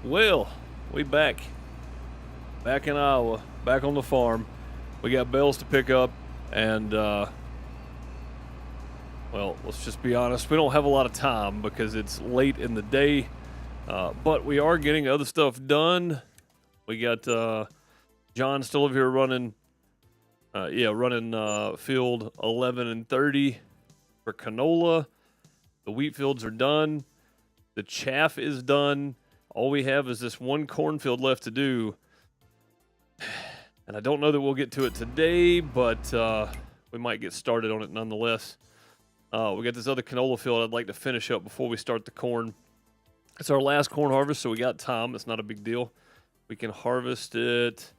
Well, we back in Iowa, back on the farm. We got bales to pick up, and well, let's just be honest, we don't have a lot of time because it's late in the day, but we are getting other stuff done. We got John still over here running field 11 and 30 for canola. The wheat fields are done. The chaff is done. All we have is this one cornfield left to do. And I don't know that we'll get to it today, but we might get started on it nonetheless. We got this other canola field I'd like to finish up before we start the corn. It's our last corn harvest, so we got time. It's not a big deal. We can harvest it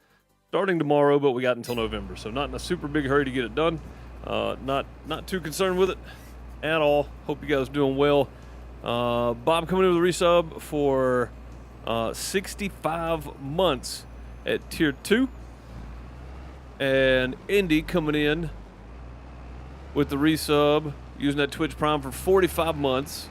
starting tomorrow, but we got until November, so not in a super big hurry to get it done. Not too concerned with it at all. Hope you guys are doing well. Bob coming in with a resub for 65 months at tier 2. And Indy coming in with the resub, using that Twitch Prime for 45 months.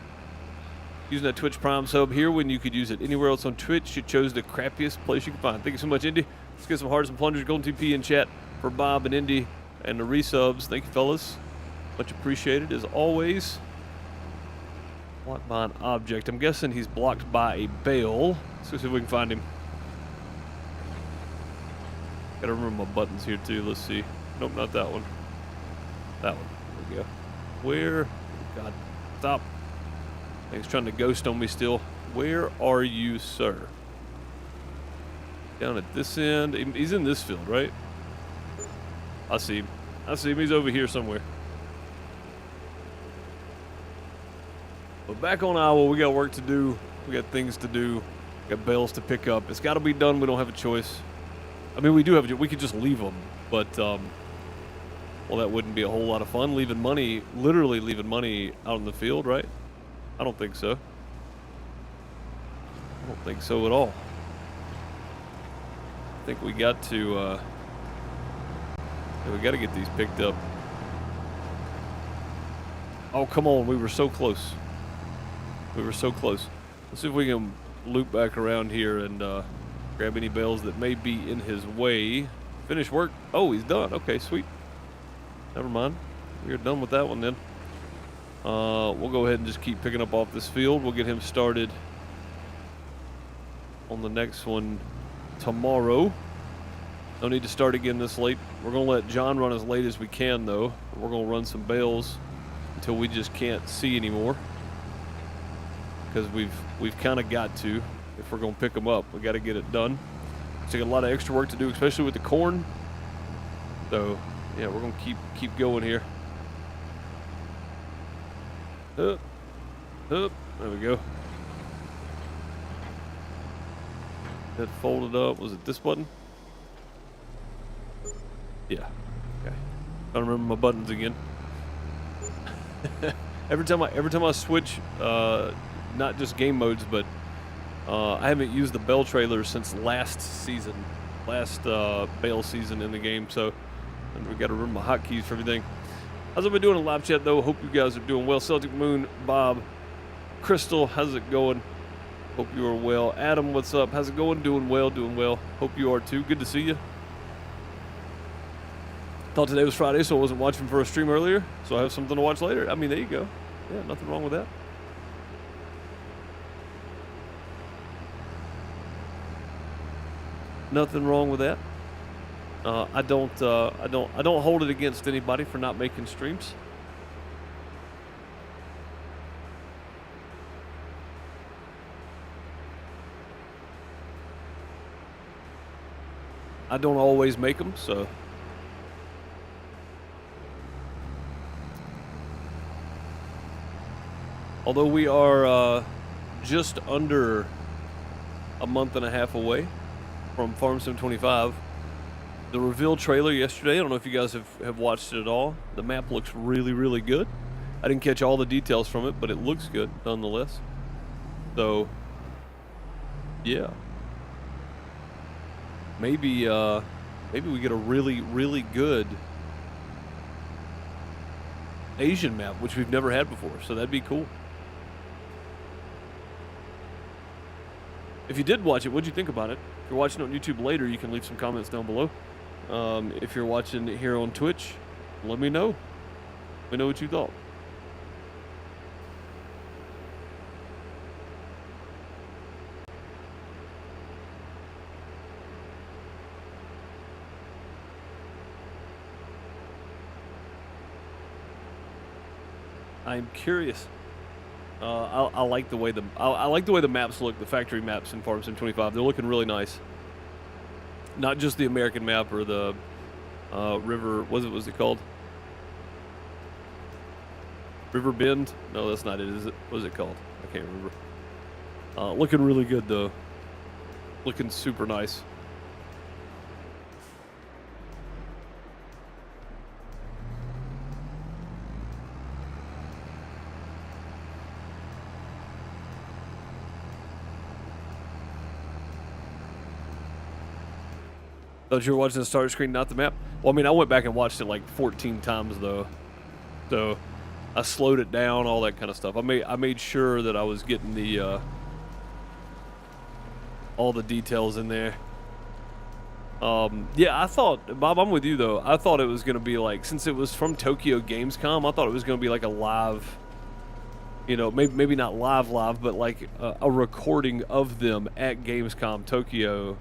Using that Twitch Prime sub here when you could use it anywhere else on Twitch. You chose the crappiest place you could find. Thank you so much, Indy. Let's get some hearts and plungers. Golden TP in chat for Bob and Indy and the resubs. Thank you, fellas. Much appreciated as always. Blocked by an object. I'm guessing he's blocked by a bale. Let's see if we can find him. Gotta remember my buttons here too. Let's see. Nope, not that one. That one. There we go. Where? God, stop. He's trying to ghost on me still. Where are you, sir? Down at this end. He's in this field, right? I see him. I see him. He's over here somewhere. But back on Iowa, we got work to do. We got things to do. We got bales to pick up. It's got to be done. We don't have a choice. I mean, we do have. We could just leave them, but well, that wouldn't be a whole lot of fun. Leaving money, literally leaving money out in the field, right? I don't think so. I don't think so at all. I think we got to. We got to get these picked up. Oh, come on! We were so close. We were so close. Let's see if we can loop back around here and grab any bales that may be in his way. Finish work. Oh, he's done. Okay, sweet. Never mind. We're done with that one then. We'll go ahead and just keep picking up off this field. We'll get him started on the next one tomorrow. No need to start again this late. We're going to let John run as late as we can, though. We're going to run some bales until we just can't see anymore. Because we've kind of got to. If we're going to pick them up, we got to get it done. It's got a lot of extra work to do, especially with the corn. So, yeah, we're going to keep going here. Up. There we go. That folded up. Was it this button? Yeah. Okay. I don't remember my buttons again. every time I switch, not just game modes, but I haven't used the bell trailer since last bale season in the game. So we got to remember my hotkeys for everything. How's everybody doing in live chat, though? Hope you guys are doing well. Celtic Moon, Bob, Crystal, how's it going? Hope you are well. Adam, what's up? How's it going? Doing well, doing well. Hope you are, too. Good to see you. Thought today was Friday, so I wasn't watching for a stream earlier, so I have something to watch later. I mean, there you go. Yeah, nothing wrong with that. Nothing wrong with that. I don't hold it against anybody for not making streams. I don't always make them, so. Although we are just under a month and a half away from Farm Sim 25. The reveal trailer yesterday, I don't know if you guys have watched it at all. The map looks really, really good. I didn't catch all the details from it, but it looks good nonetheless. So, yeah. Maybe we get a really, really good Asian map, which we've never had before, so that'd be cool. If you did watch it, what'd you think about it? If you're watching on YouTube later, you can leave some comments down below. If you're watching it here on Twitch, let me know. Let me know what you thought. I'm curious. I like the way I like the way the maps look, the factory maps in Farm Sim 25. They're looking really nice. Not just the American map or the river. What was it called? River Bend? No, that's not it. Is it? What is it called? I can't remember. Looking really good though. Looking super nice. Thought you were watching the start screen, not the map? Well, I mean, I went back and watched it like 14 times though, so I slowed it down, all that kind of stuff. I made sure that I was getting the all the details in there. Yeah, I thought, Bob, I'm with you though. I thought it was gonna be like, since it was from Tokyo Gamescom, I thought it was gonna be like a live, you know, maybe not live, but like a recording of them at Gamescom Tokyo.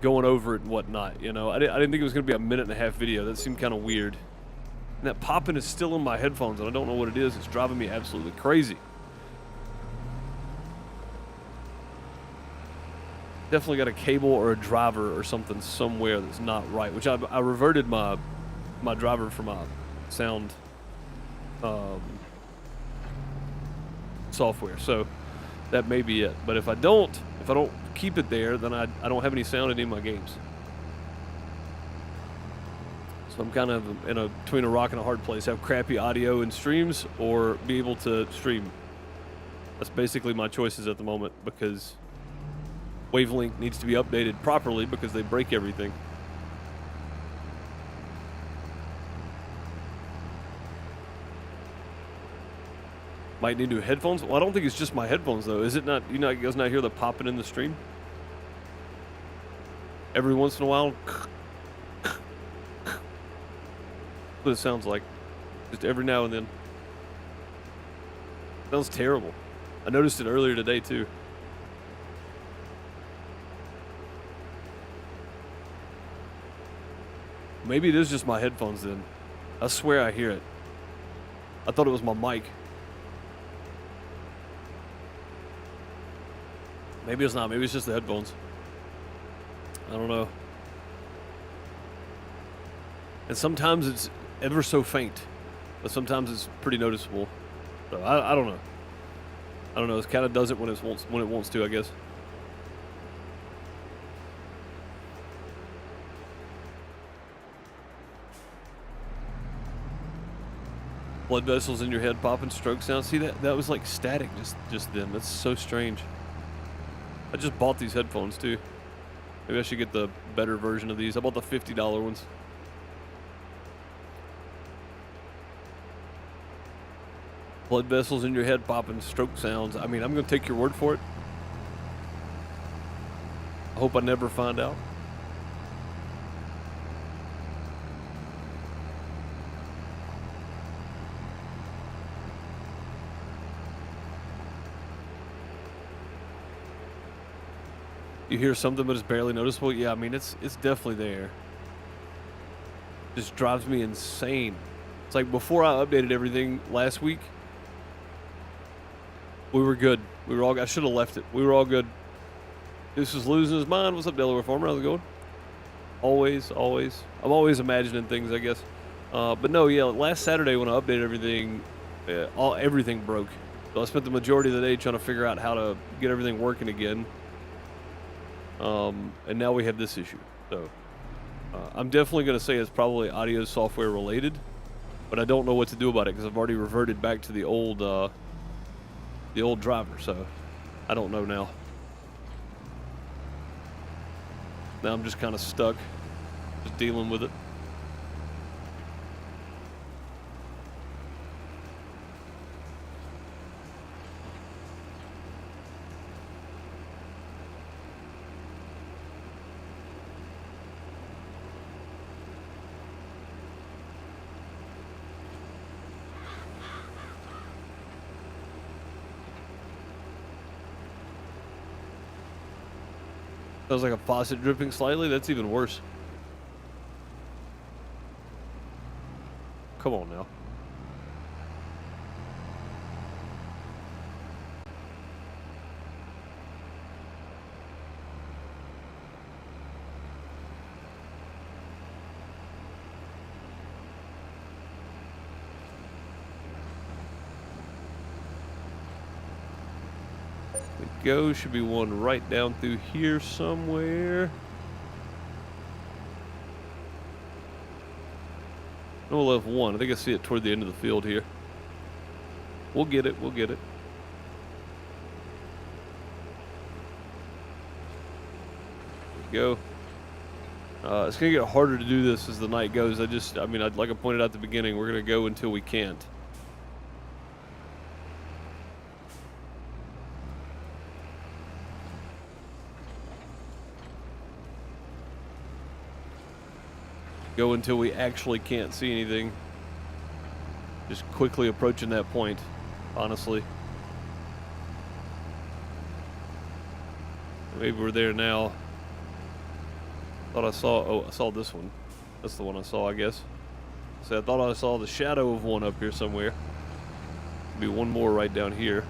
Going over it and whatnot, you know. I didn't think it was going to be a 1.5-minute video. That seemed kind of weird. And that popping is still in my headphones, and I don't know what it is. It's driving me absolutely crazy. Definitely got a cable or a driver or something somewhere that's not right, which I reverted my driver for my sound software, so that may be it. But if I don't keep it there, then I don't have any sound in any of my games. So I'm kind of between a rock and a hard place. Have crappy audio in streams or be able to stream. That's basically my choices at the moment, because Wavelength needs to be updated properly because they break everything. Might need new headphones. Well, I don't think it's just my headphones though. Is it not? You guys not hear the popping in the stream? Every once in a while. That's what it sounds like. Just every now and then. Sounds terrible. I noticed it earlier today too. Maybe it is just my headphones then. I swear I hear it. I thought it was my mic. Maybe it's not. Maybe it's just the headphones. I don't know. And sometimes it's ever so faint, but sometimes it's pretty noticeable. So I don't know. I don't know. It kind of does it when it wants to, I guess. Blood vessels in your head popping, stroke sound. See that was like static just then. That's so strange. I just bought these headphones too. Maybe I should get the better version of these. I bought the $50 ones. Blood vessels in your head popping, stroke sounds. I mean, I'm going to take your word for it. I hope I never find out. You hear something, but it's barely noticeable. Yeah, I mean, it's definitely there. Just drives me insane. It's like before I updated everything last week, we were good. We were all. I should have left it. We were all good. This was losing his mind. What's up, Delaware Farmer? How's it going? Always. I'm always imagining things, I guess. But no, yeah. Last Saturday when I updated everything, everything broke. So I spent the majority of the day trying to figure out how to get everything working again. And now we have this issue. So I'm definitely going to say it's probably audio software related, but I don't know what to do about it because I've already reverted back to the old driver. So I don't know now. Now I'm just kind of stuck, just dealing with it. Sounds like a faucet dripping slightly. That's even worse. Come on now. Go should be one right down through here somewhere. We'll have one. I think I see it toward the end of the field here. We'll get it. We'll get it. There we go. It's gonna get harder to do this as the night goes. I mean, like I pointed out at the beginning, we're gonna go until we can't. Go until we actually can't see anything. Just quickly approaching that point, honestly. Maybe we're there now. Thought I saw this one. That's the one I saw, I guess. So I thought I saw the shadow of one up here somewhere. Be one more right down here.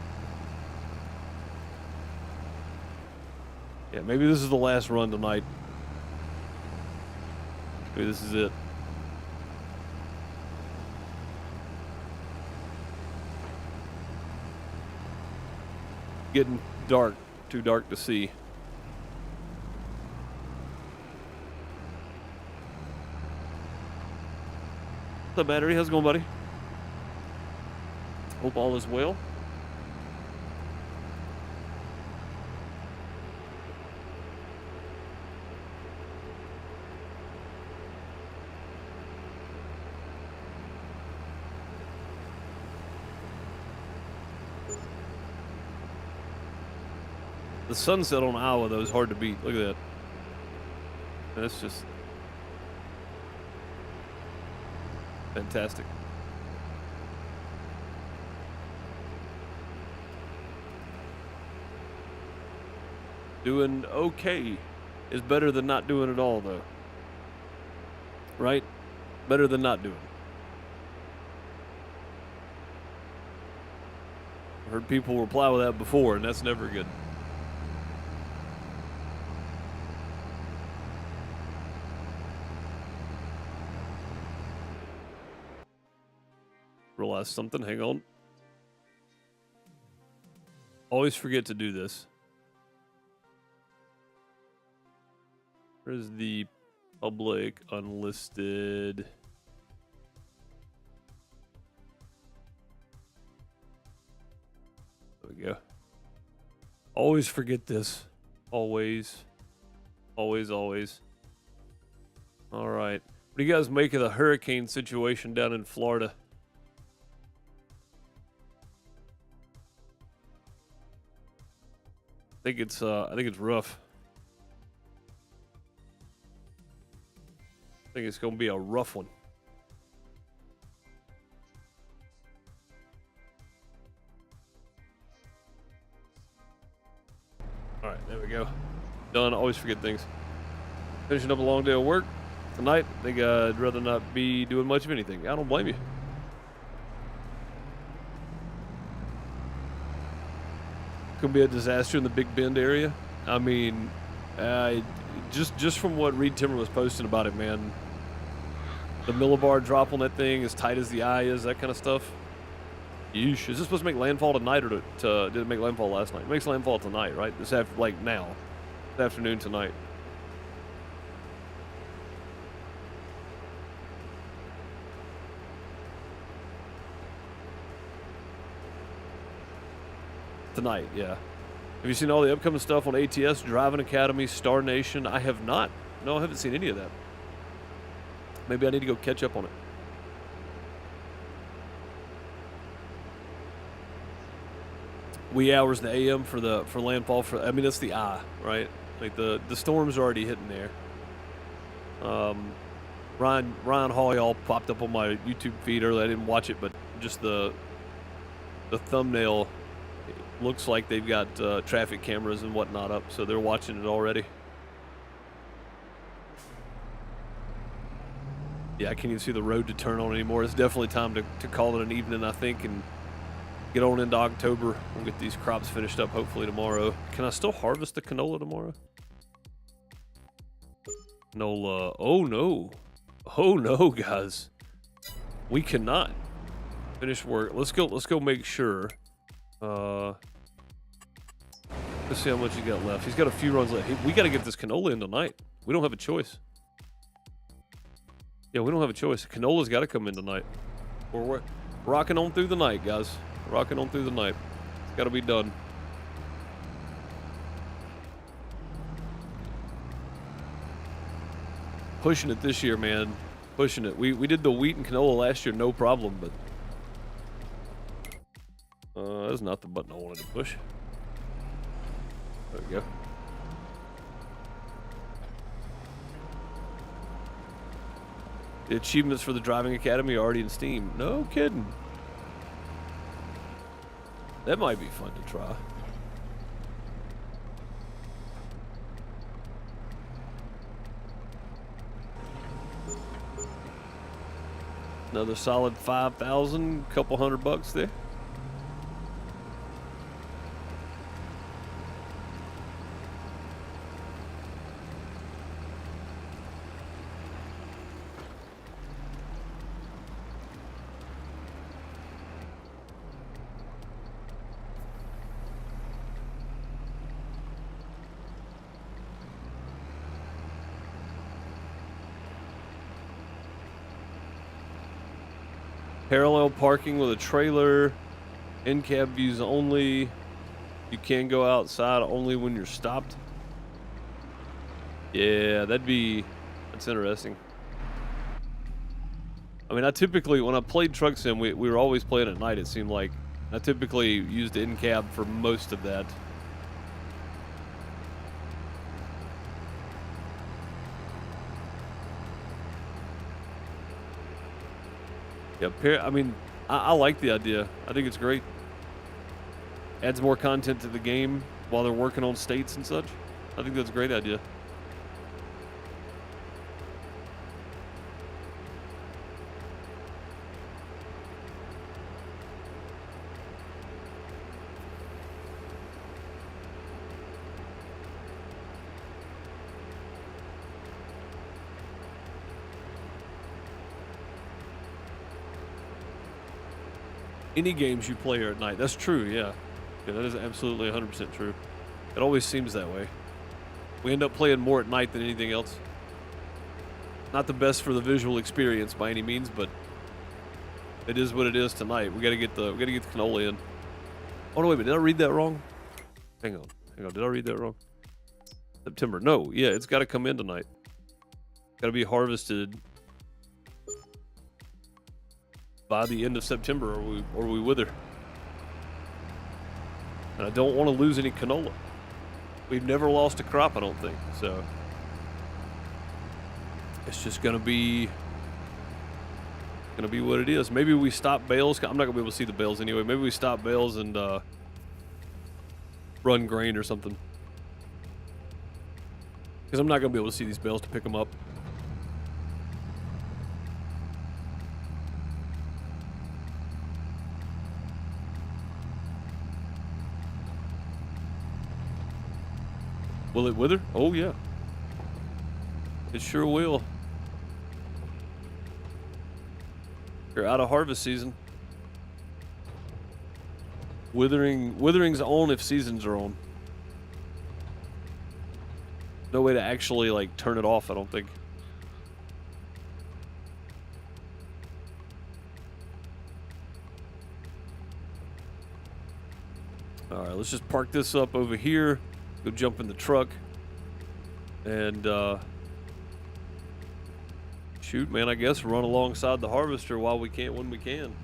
Yeah, maybe this is the last run tonight. Maybe this is it. Getting dark, too dark to see. What's up, Battery? How's it going, buddy? Hope all is well. The sunset on Iowa, though, is hard to beat. Look at that. That's just fantastic. Doing okay is better than not doing it all, though. Right? Better than not doing. I've heard people reply with that before, and that's never good. Realize something. Hang on. Always forget to do this. Where's the public unlisted? There we go. Always forget this. Always. Always, always. All right. What do you guys make of the hurricane situation down in Florida? I think it's rough. I think it's going to be a rough one. All right, there we go. Done. Always forget things. Finishing up a long day of work tonight. I think I'd rather not be doing much of anything. I don't blame you. Gonna be a disaster in the Big Bend area. I mean, just from what Reed Timmer was posting about it, man. The millibar drop on that thing, as tight as the eye is, that kind of stuff. Yeesh. Is this supposed to make landfall tonight, or did it make landfall last night? It makes landfall tonight, right? Like now, this afternoon tonight. Tonight, yeah. Have you seen all the upcoming stuff on ATS, Driving Academy, Star Nation? I have not. No, I haven't seen any of that. Maybe I need to go catch up on it. Wee hours in the AM for landfall. I mean, that's the eye, right? Like the storm's already hitting there. Ryan Hawley all popped up on my YouTube feed earlier. I didn't watch it, but just the thumbnail. Looks like they've got traffic cameras and whatnot up, so they're watching it already. Yeah, I can't even see the road to turn on anymore. It's definitely time to call it an evening, I think, and get on into October. We'll get these crops finished up hopefully tomorrow. Can I still harvest the canola tomorrow? Canola. Oh no. Oh no, guys. We cannot finish work. Let's go make sure. Let's see how much he got left. He's got a few runs left. We got to get this canola in tonight. We don't have a choice. Yeah, we don't have a choice. Canola's got to come in tonight. We're rocking on through the night, guys. Rocking on through the night. It's got to be done. Pushing it this year, man. Pushing it. We did the wheat and canola last year, no problem, but that's not the button I wanted to push. There we go. The achievements for the driving academy are already in Steam. No kidding. That might be fun to try. Another solid 5,000, couple $100 there. Parallel parking with a trailer, in-cab views only. You can go outside only when you're stopped. Yeah, that's interesting. I mean, I typically, when I played Truck Sim, we were always playing at night, it seemed like. I typically used in-cab for most of that. Yeah, I mean, I like the idea. I think it's great. Adds more content to the game while they're working on states and such. I think that's a great idea. Any games you play are at night. That's true, yeah. Yeah, that is absolutely 100% true. It always seems that way. We end up playing more at night than anything else. Not the best for the visual experience by any means, but it is what it is tonight. We gotta get the canola in. Oh no, wait a minute, did I read that wrong? Hang on. Did I read that wrong? September. No, yeah, it's gotta come in tonight. Gotta be harvested by the end of September, or we wither. And I don't want to lose any canola. We've never lost a crop, I don't think. So it's just gonna be what it is. Maybe we stop Bales. I'm not gonna be able to see the Bales anyway. Maybe we stop Bales and run grain or something. Because I'm not gonna be able to see these Bales to pick them up. Will it wither? Oh, yeah. It sure will. You're out of harvest season. Withering's on if seasons are on. No way to actually, like, turn it off, I don't think. Alright, let's just park this up over here. Go jump in the truck. And, shoot, man, I guess run alongside the harvester while we can, when we can.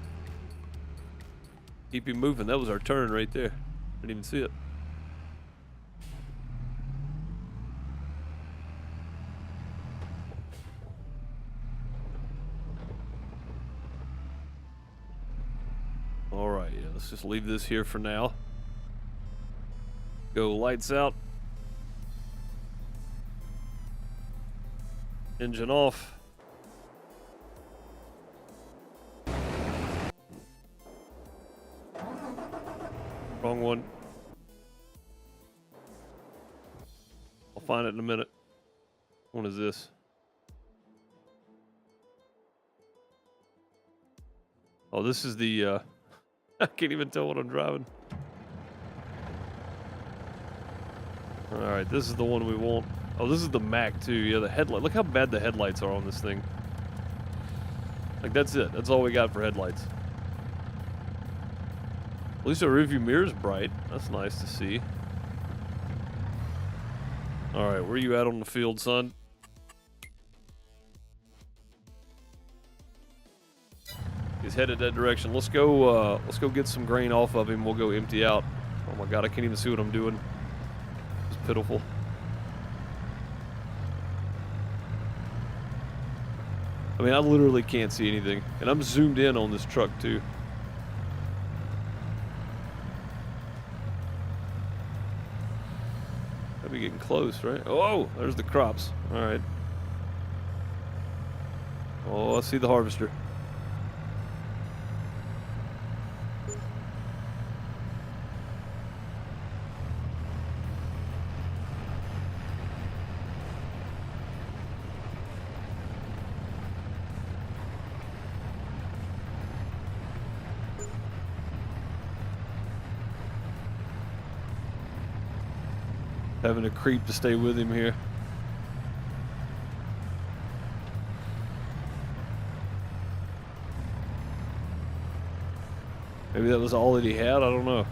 Keep him moving. That was our turn right there. Didn't even see it. All right, yeah, let's just leave this here for now. Go lights out. Engine off. Wrong one. I'll find it in a minute. What is this? Oh, this is the, I can't even tell what I'm driving. Alright, this is the one we want. Oh, this is the Mac too. Yeah, the headlight. Look how bad the headlights are on this thing. Like, that's it. That's all we got for headlights. At least our rearview mirror's bright. That's nice to see. Alright, where you at on the field, son? He's headed that direction. Let's go get some grain off of him. We'll go empty out. Oh my god, I can't even see what I'm doing. It's pitiful. I mean, I literally can't see anything. And I'm zoomed in on this truck, too. Gotta be getting close, right? Oh, there's the crops. All right. Oh, I see the harvester. Having a creep to stay with him here. Maybe that was all that he had, I don't know.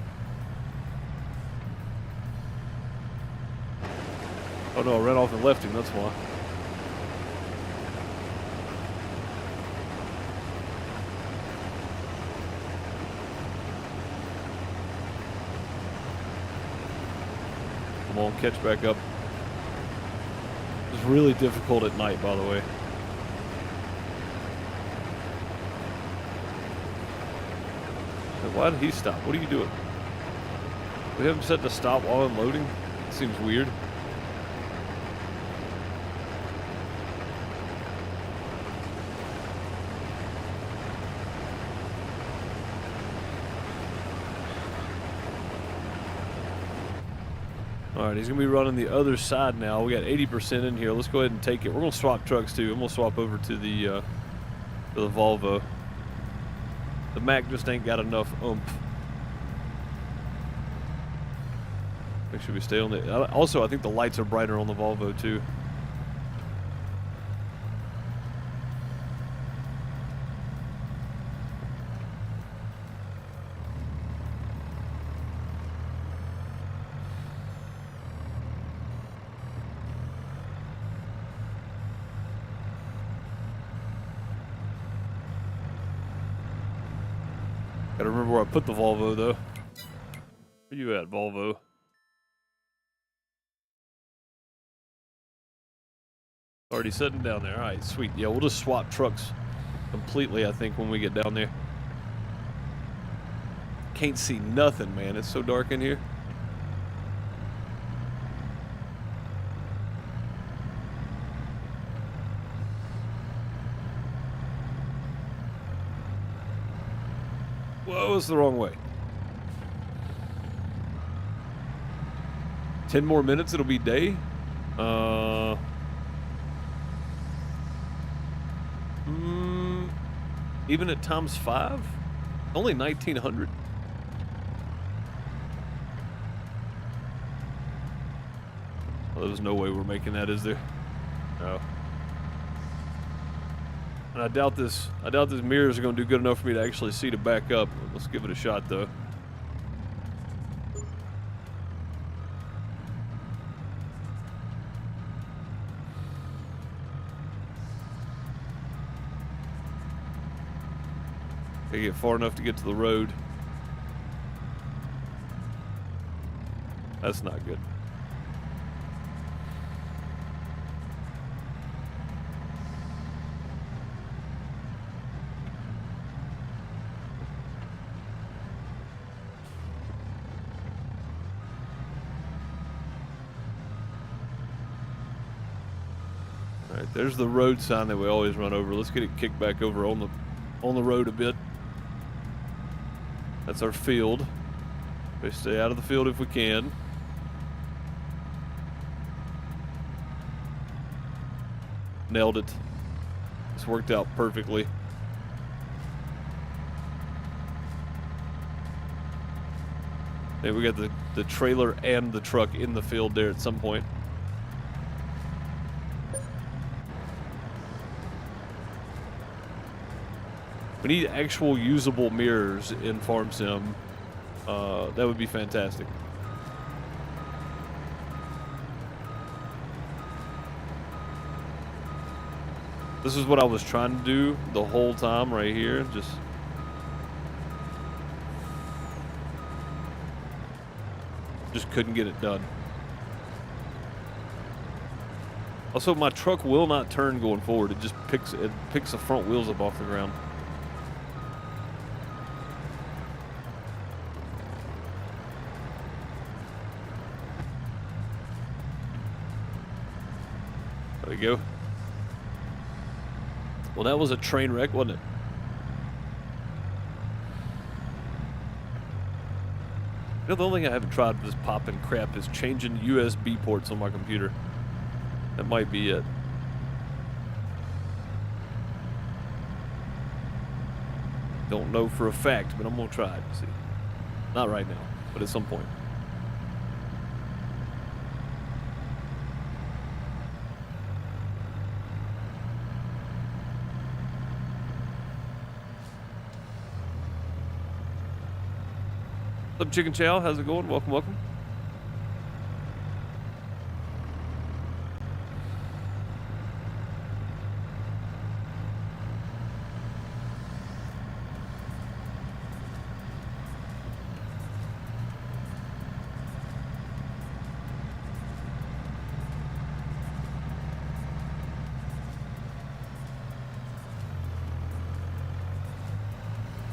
Oh no, I ran off and left him, that's why. Come on, catch back up. It's really difficult at night, by the way. Why did he stop? What are you doing? We have him set to stop while unloading? It seems weird. Alright, he's going to be running the other side now. We got 80% in here. Let's go ahead and take it. We're going to swap trucks too. I'm going to swap over to the Volvo. The Mac just ain't got enough oomph. Make sure we stay on the... Also, I think the lights are brighter on the Volvo too. Gotta remember where I put the Volvo, though. Where you at, Volvo? Already sitting down there. All right, sweet. Yeah, we'll just swap trucks completely, I think, when we get down there. Can't see nothing, man. It's so dark in here. Whoa, it's the wrong way. 10 more minutes, it'll be day. Even at times 5? Only 1900. Well, there's no way we're making that, is there? No. And I doubt this mirrors are going to do good enough for me to actually see to back up. Let's give it a shot, though. Gotta get far enough to get to the road. That's not good. All right, there's the road sign that we always run over. Let's get it kicked back over on the road a bit. That's our field. We stay out of the field if we can. Nailed it. This worked out perfectly. Hey, we got the trailer and the truck in the field there at some point. We need actual usable mirrors in Farm Sim. That would be fantastic. This is what I was trying to do the whole time right here. Just couldn't get it done. Also, my truck will not turn going forward. It just picks the front wheels up off the ground. There we go. Well, that was a train wreck, wasn't it? You know, the only thing I haven't tried with this popping crap is changing USB ports on my computer. That might be it. Don't know for a fact, but I'm gonna try it. See, not right now, but at some point. What's up, Chicken Chow? How's it going? Welcome, welcome.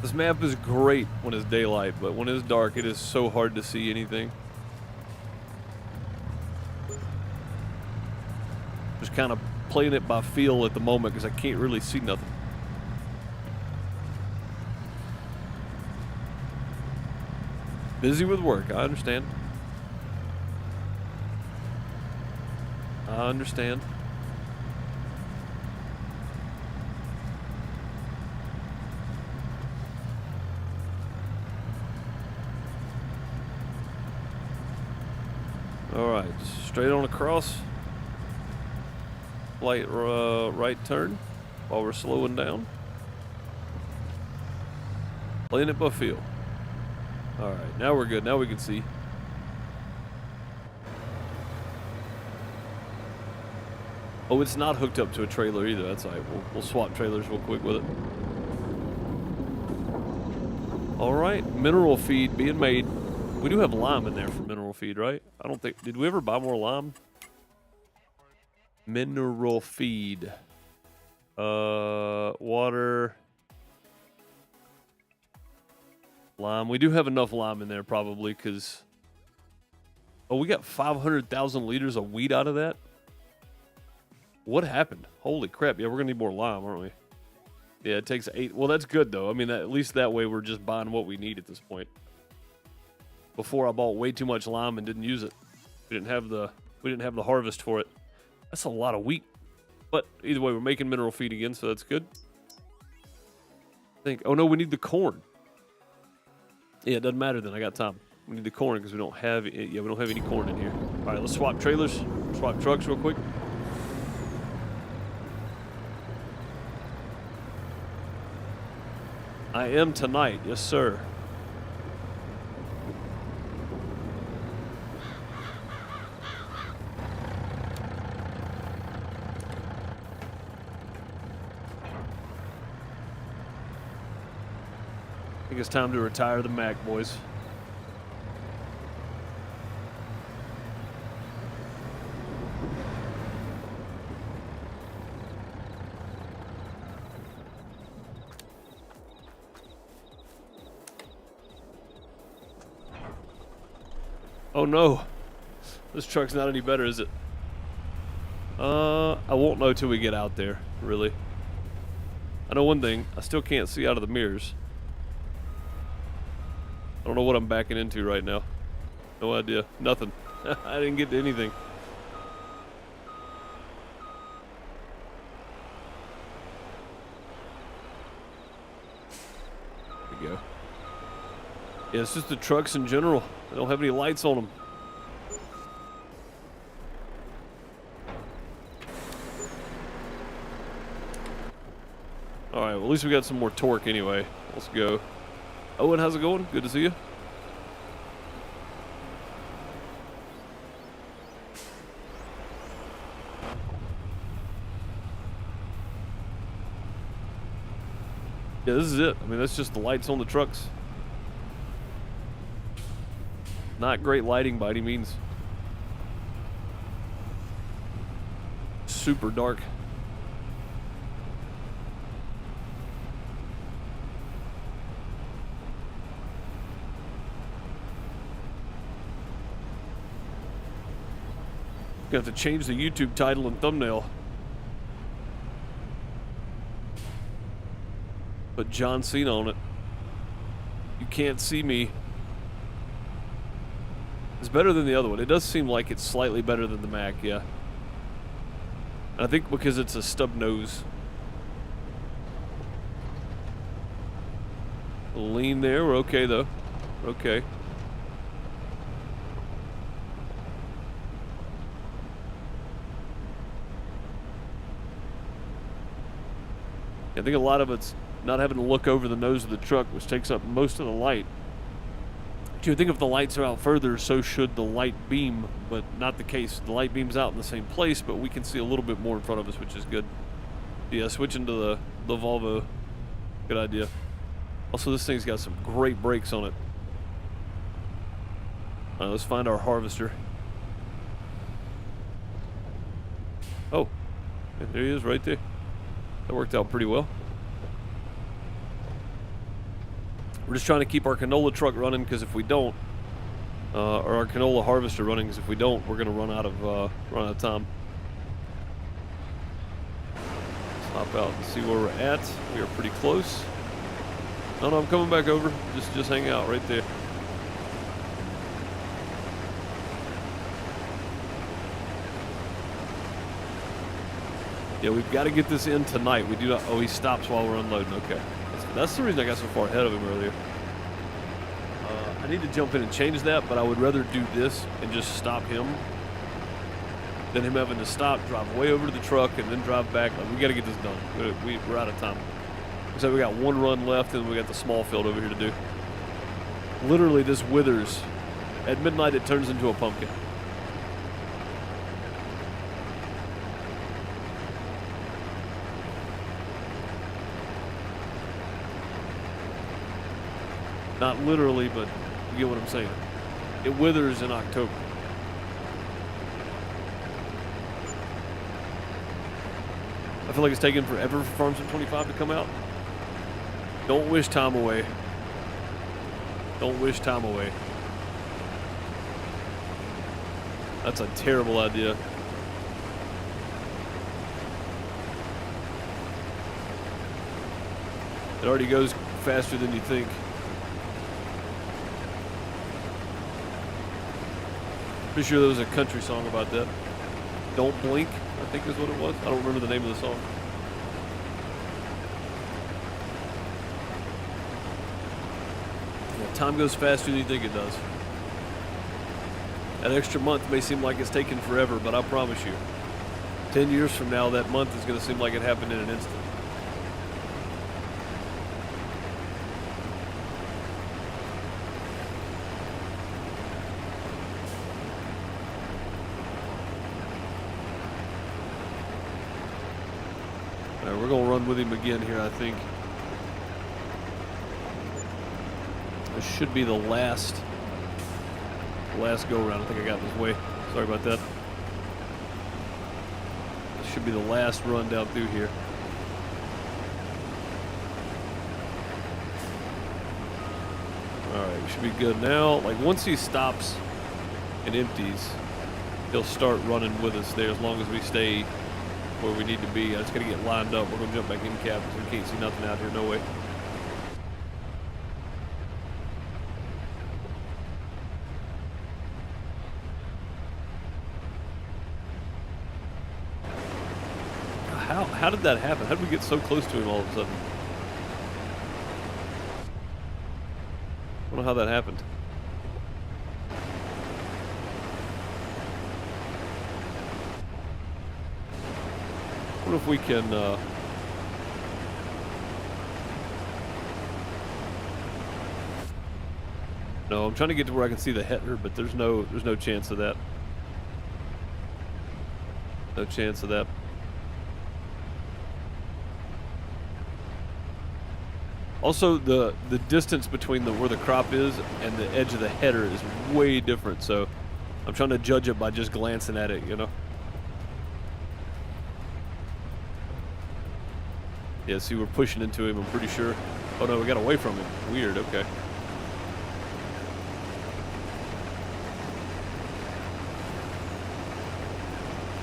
This map is great when it's daylight, but when it's dark, it is so hard to see anything. Just kind of playing it by feel at the moment because I can't really see nothing. Busy with work, I understand. I understand. Alright, straight on across. Light right turn while we're slowing down. Playing it by feel. Alright, now we're good. Now we can see. Oh, it's not hooked up to a trailer either. That's all right. We'll swap trailers real quick with it. Alright, mineral feed being made. We do have lime in there for mineral feed, right? I don't think... Did we ever buy more lime? Mineral feed. Water. Lime. We do have enough lime in there probably because... Oh, we got 500,000 liters of wheat out of that? What happened? Holy crap. Yeah, we're going to need more lime, aren't we? Yeah, it takes 8... Well, that's good, though. I mean, at least that way we're just buying what we need at this point. Before I bought way too much lime and didn't use it. We didn't have the harvest for it. That's a lot of wheat. But either way, we're making mineral feed again, so that's good. I think. Oh no, we need the corn. Yeah, it doesn't matter then. I got time. We need the corn because we don't have. Yeah, we don't have any corn in here. All right, let's swap trailers, swap trucks real quick. I am tonight, yes sir. I think it's time to retire the Mac, boys. Oh no, this truck's not any better, is it? I won't know till we get out there, really. I know one thing, I still can't see out of the mirrors. I don't know what I'm backing into right now. No idea. Nothing. I didn't get to anything. There we go. Yeah, it's just the trucks in general. They don't have any lights on them. All right, well, at least we got some more torque anyway. Let's go. Owen, how's it going? Good to see you. Yeah, this is it. I mean, that's just the lights on the trucks. Not great lighting by any means. Super dark. Gonna have to change the YouTube title and thumbnail. Put John Cena on it. You can't see me. It's better than the other one. It does seem like it's slightly better than the Mac, yeah. I think because it's a stub nose. A little lean there. We're okay though. We're okay. I think a lot of it's not having to look over the nose of the truck, which takes up most of the light. But you would think if the lights are out further, so should the light beam, but not the case. The light beam's out in the same place, but we can see a little bit more in front of us, which is good. Yeah, switching to the Volvo, good idea. Also, this thing's got some great brakes on it. All right, let's find our harvester. Oh, yeah, there he is right there. That worked out pretty well. We're just trying to keep our canola truck running, because if we don't, or our canola harvester running, because if we don't, we're going to run out of time. Let's hop out and see where we're at. We are pretty close. No, I'm coming back over. Just hang out right there. Yeah, we've got to get this in tonight. We do not. Oh, he stops while we're unloading. Okay, that's the reason I got so far ahead of him earlier. I need to jump in and change that, but I would rather do this and just stop him than him having to stop, drive way over to the truck, and then drive back. Like, we got to get this done. We're out of time. So we got one run left, and we got the small field over here to do. Literally, this withers. At midnight, it turns into a pumpkin. Not literally, but you get what I'm saying. It withers in October. I feel like it's taking forever for Farms at 25 to come out. Don't wish time away. Don't wish time away. That's a terrible idea. It already goes faster than you think. Pretty sure there was a country song about that. Don't Blink, I think is what it was. I don't remember the name of the song. Yeah, time goes faster than you think it does. That extra month may seem like it's taken forever, but I promise you, 10 years from now, that month is going to seem like it happened in an instant. We're going to run with him again here, I think. This should be the last go-around. I think I got this way. Sorry about that. This should be the last run down through here. Alright, we should be good now. Like, once he stops and empties, he'll start running with us there as long as we stay where we need to be. I just gotta get lined up. We're gonna jump back in cab because we can't see nothing out here, no way. How did that happen? How did we get so close to him all of a sudden? I don't know how that happened. I wonder if we can, no, I'm trying to get to where I can see the header, but there's no chance of that. No chance of that. Also, the distance between where the crop is and the edge of the header is way different, so I'm trying to judge it by just glancing at it, you know? Yeah, see, we're pushing into him, I'm pretty sure. Oh no, we got away from him. Weird, okay.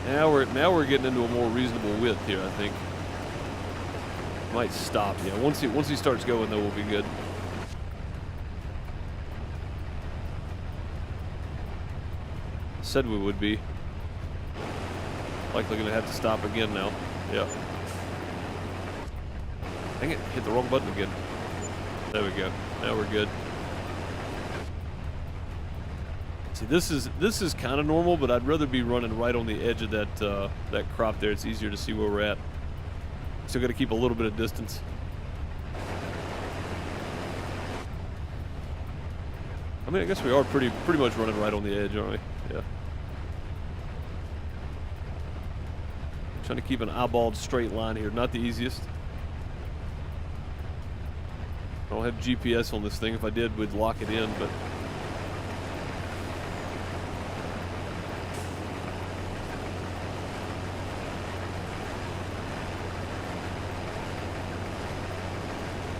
Now we're getting into a more reasonable width here, I think. Might stop, yeah. Once he starts going, though, we'll be good. Said we would be. Likely gonna have to stop again now. Yeah. Dang it, hit the wrong button again. There we go. Now we're good. See, this is kind of normal, but I'd rather be running right on the edge of that crop there. It's easier to see where we're at. Still got to keep a little bit of distance. I mean, I guess we are pretty much running right on the edge, aren't we? Yeah. Trying to keep an eyeballed straight line here. Not the easiest. I don't have GPS on this thing. If I did, we'd lock it in, but...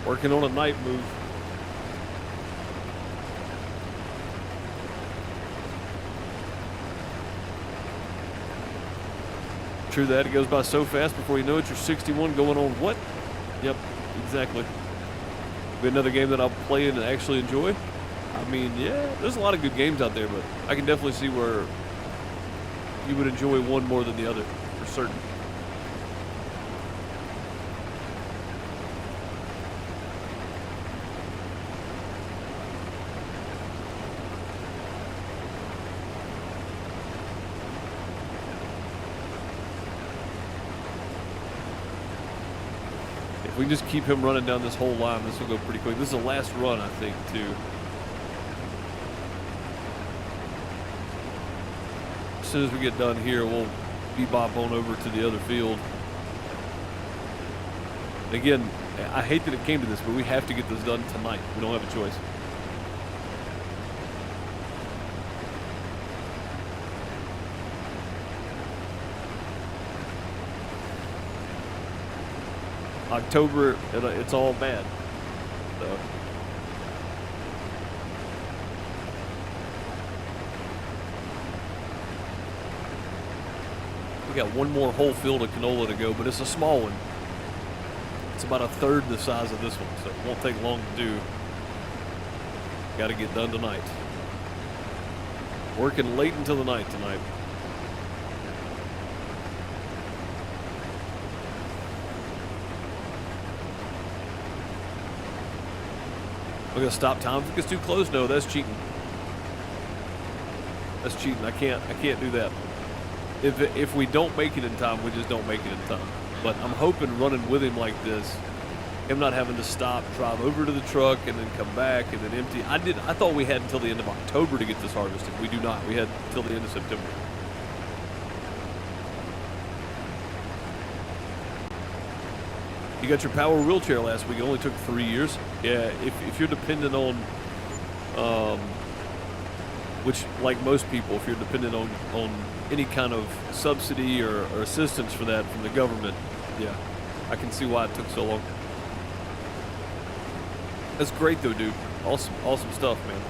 Working on a night move. True that. It goes by so fast before you know it, you're 61 going on what? Yep, exactly. Be another game that I'll play and actually enjoy. I mean, yeah, there's a lot of good games out there, but I can definitely see where you would enjoy one more than the other, for certain. If we just keep him running down this whole line, this will go pretty quick. This is the last run, I think, too. As soon as we get done here, we'll bebop on over to the other field. Again, I hate that it came to this, but we have to get this done tonight. We don't have a choice. October, it's all bad. So. We got one more whole field of canola to go, but it's a small one. It's about a third the size of this one, so it won't take long to do. Got to get done tonight. Working late into the night tonight. We're gonna stop time if it gets too close. No, that's cheating. That's cheating. I can't do that. If we don't make it in time, we just don't make it in time. But I'm hoping running with him like this, him not having to stop, drive over to the truck, and then come back and then empty. I thought we had until the end of October to get this harvested. We do not. We had until the end of September. You got your power wheelchair last week. It only took 3 years. Yeah, if you're dependent on, which like most people, if you're dependent on any kind of subsidy or assistance for that from the government, yeah, I can see why it took so long. That's great though, dude. Awesome stuff, man.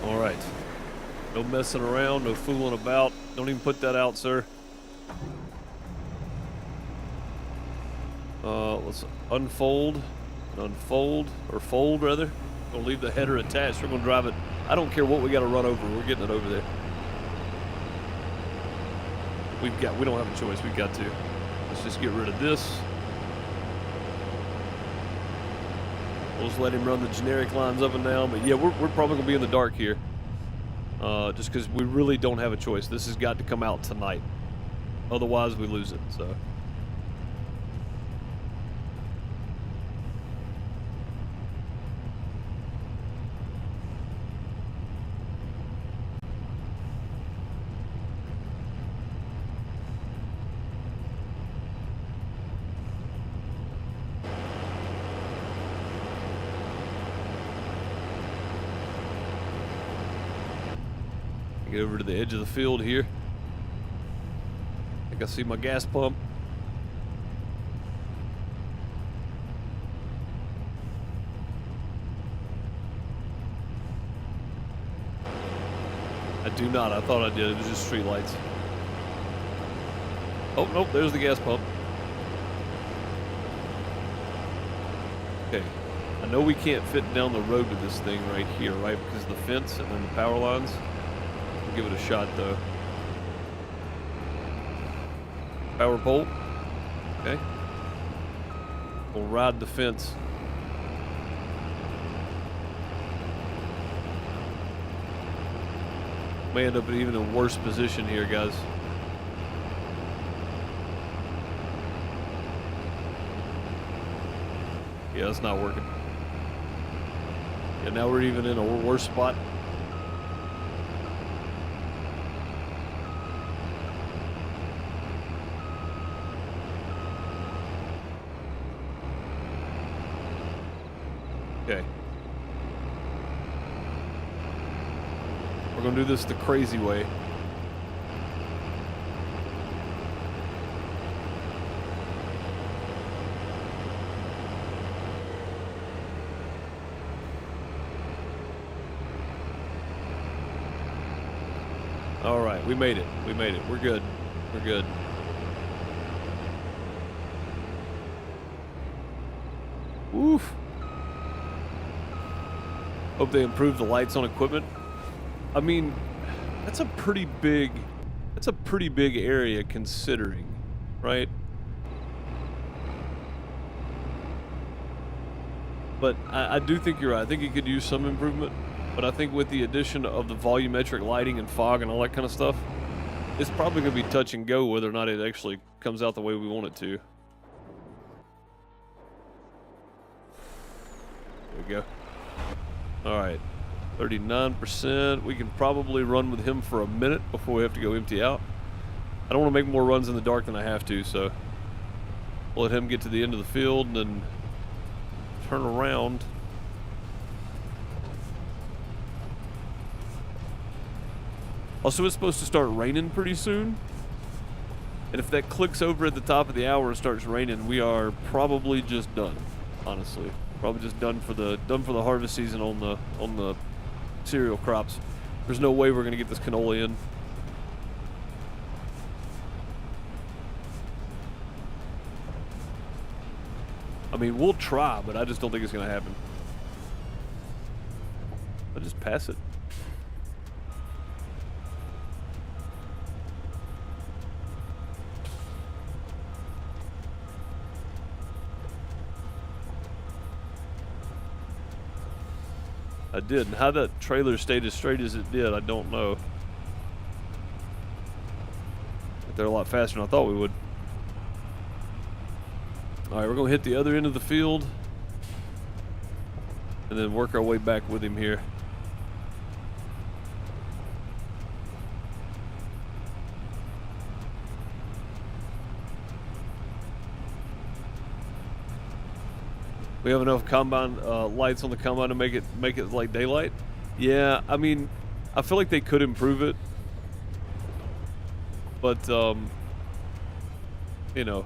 All right. No messing around, no fooling about. Don't even put that out, sir. Let's unfold. unfold, or fold rather. Gonna leave the header attached. We're gonna drive it. I don't care what we got to run over. We're getting it over there. We don't have a choice. We've got to. Let's just get rid of this. We'll just let him run the generic lines up and down. But yeah, we're probably gonna be in the dark here, just because we really don't have a choice. This has got to come out tonight. Otherwise, we lose it. So. Get over to the edge of the field here. I think I see my gas pump. I do not. I thought I did. It was just street lights. Oh, nope. There's the gas pump. Okay. I know we can't fit down the road to this thing right here, right? Because of the fence and then the power lines. Give it a shot though. Power pole. Okay. We'll ride the fence. May end up in even a worse position here, guys. Yeah, that's not working. Yeah, now we're even in a worse spot. Okay. We're gonna do this the crazy way. All right, we made it. We made it. We're good. We're good. Oof. Hope they improve the lights on equipment. I mean, that's a pretty big area considering, right? But I do think you're right. I think it could use some improvement. But I think with the addition of the volumetric lighting and fog and all that kind of stuff, it's probably going to be touch and go whether or not it actually comes out the way we want it to. There we go. All right, 39%. We can probably run with him for a minute before we have to go empty out. I don't want to make more runs in the dark than I have to, so we'll let him get to the end of the field and then turn around. Also, it's supposed to start raining pretty soon. And if that clicks over at the top of the hour and starts raining, we are probably just done, honestly. Probably just done for the harvest season on the cereal crops. There's no way we're gonna get this canola in. I mean, we'll try, but I just don't think it's gonna happen. I'll just pass it. I did, and how that trailer stayed as straight as it did, I don't know. But they're a lot faster than I thought we would. Alright, we're going to hit the other end of the field and then work our way back with him here. We have enough combine lights on the combine to make it like daylight. Yeah, I mean, I feel like they could improve it, but you know,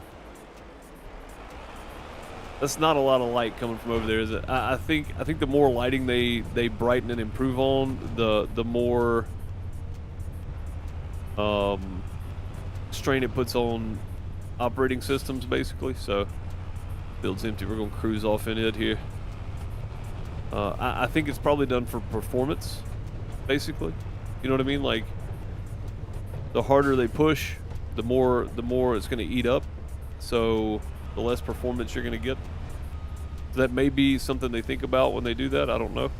that's not a lot of light coming from over there, is it? I think the more lighting they brighten and improve on, the more strain it puts on operating systems, basically. So Field's empty. We're going to cruise off in it here. I think it's probably done for performance, basically. You know what I mean? Like, the harder they push, the more it's going to eat up. So the less performance you're going to get. That may be something they think about when they do that. I don't know.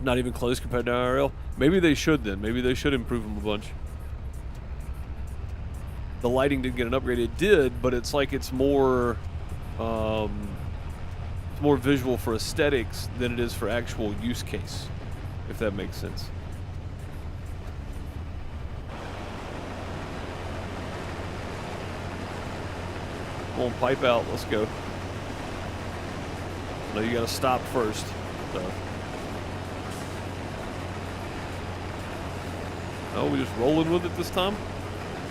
Not even close compared to IRL. Maybe they should then. Maybe they should improve them a bunch. The lighting didn't get an upgrade. It did, but it's like it's more visual for aesthetics than it is for actual use case, if that makes sense. Come on, pipe out. Let's go. No, you gotta stop first. So. Oh, we just rolling with it this time?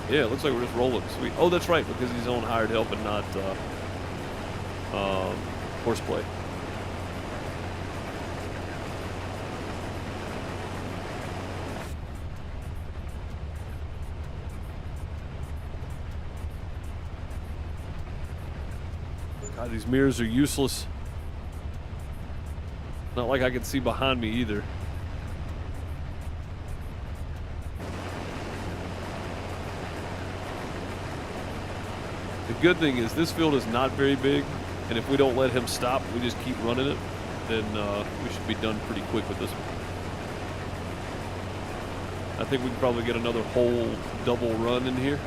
Yeah, it looks like we're just rolling. Sweet. Oh, that's right, because he's on hired help and not horseplay. God, these mirrors are useless. Not like I can see behind me either. The good thing is this field is not very big, and if we don't let him stop, we just keep running it, then we should be done pretty quick with this one. I think we can probably get another whole double run in here.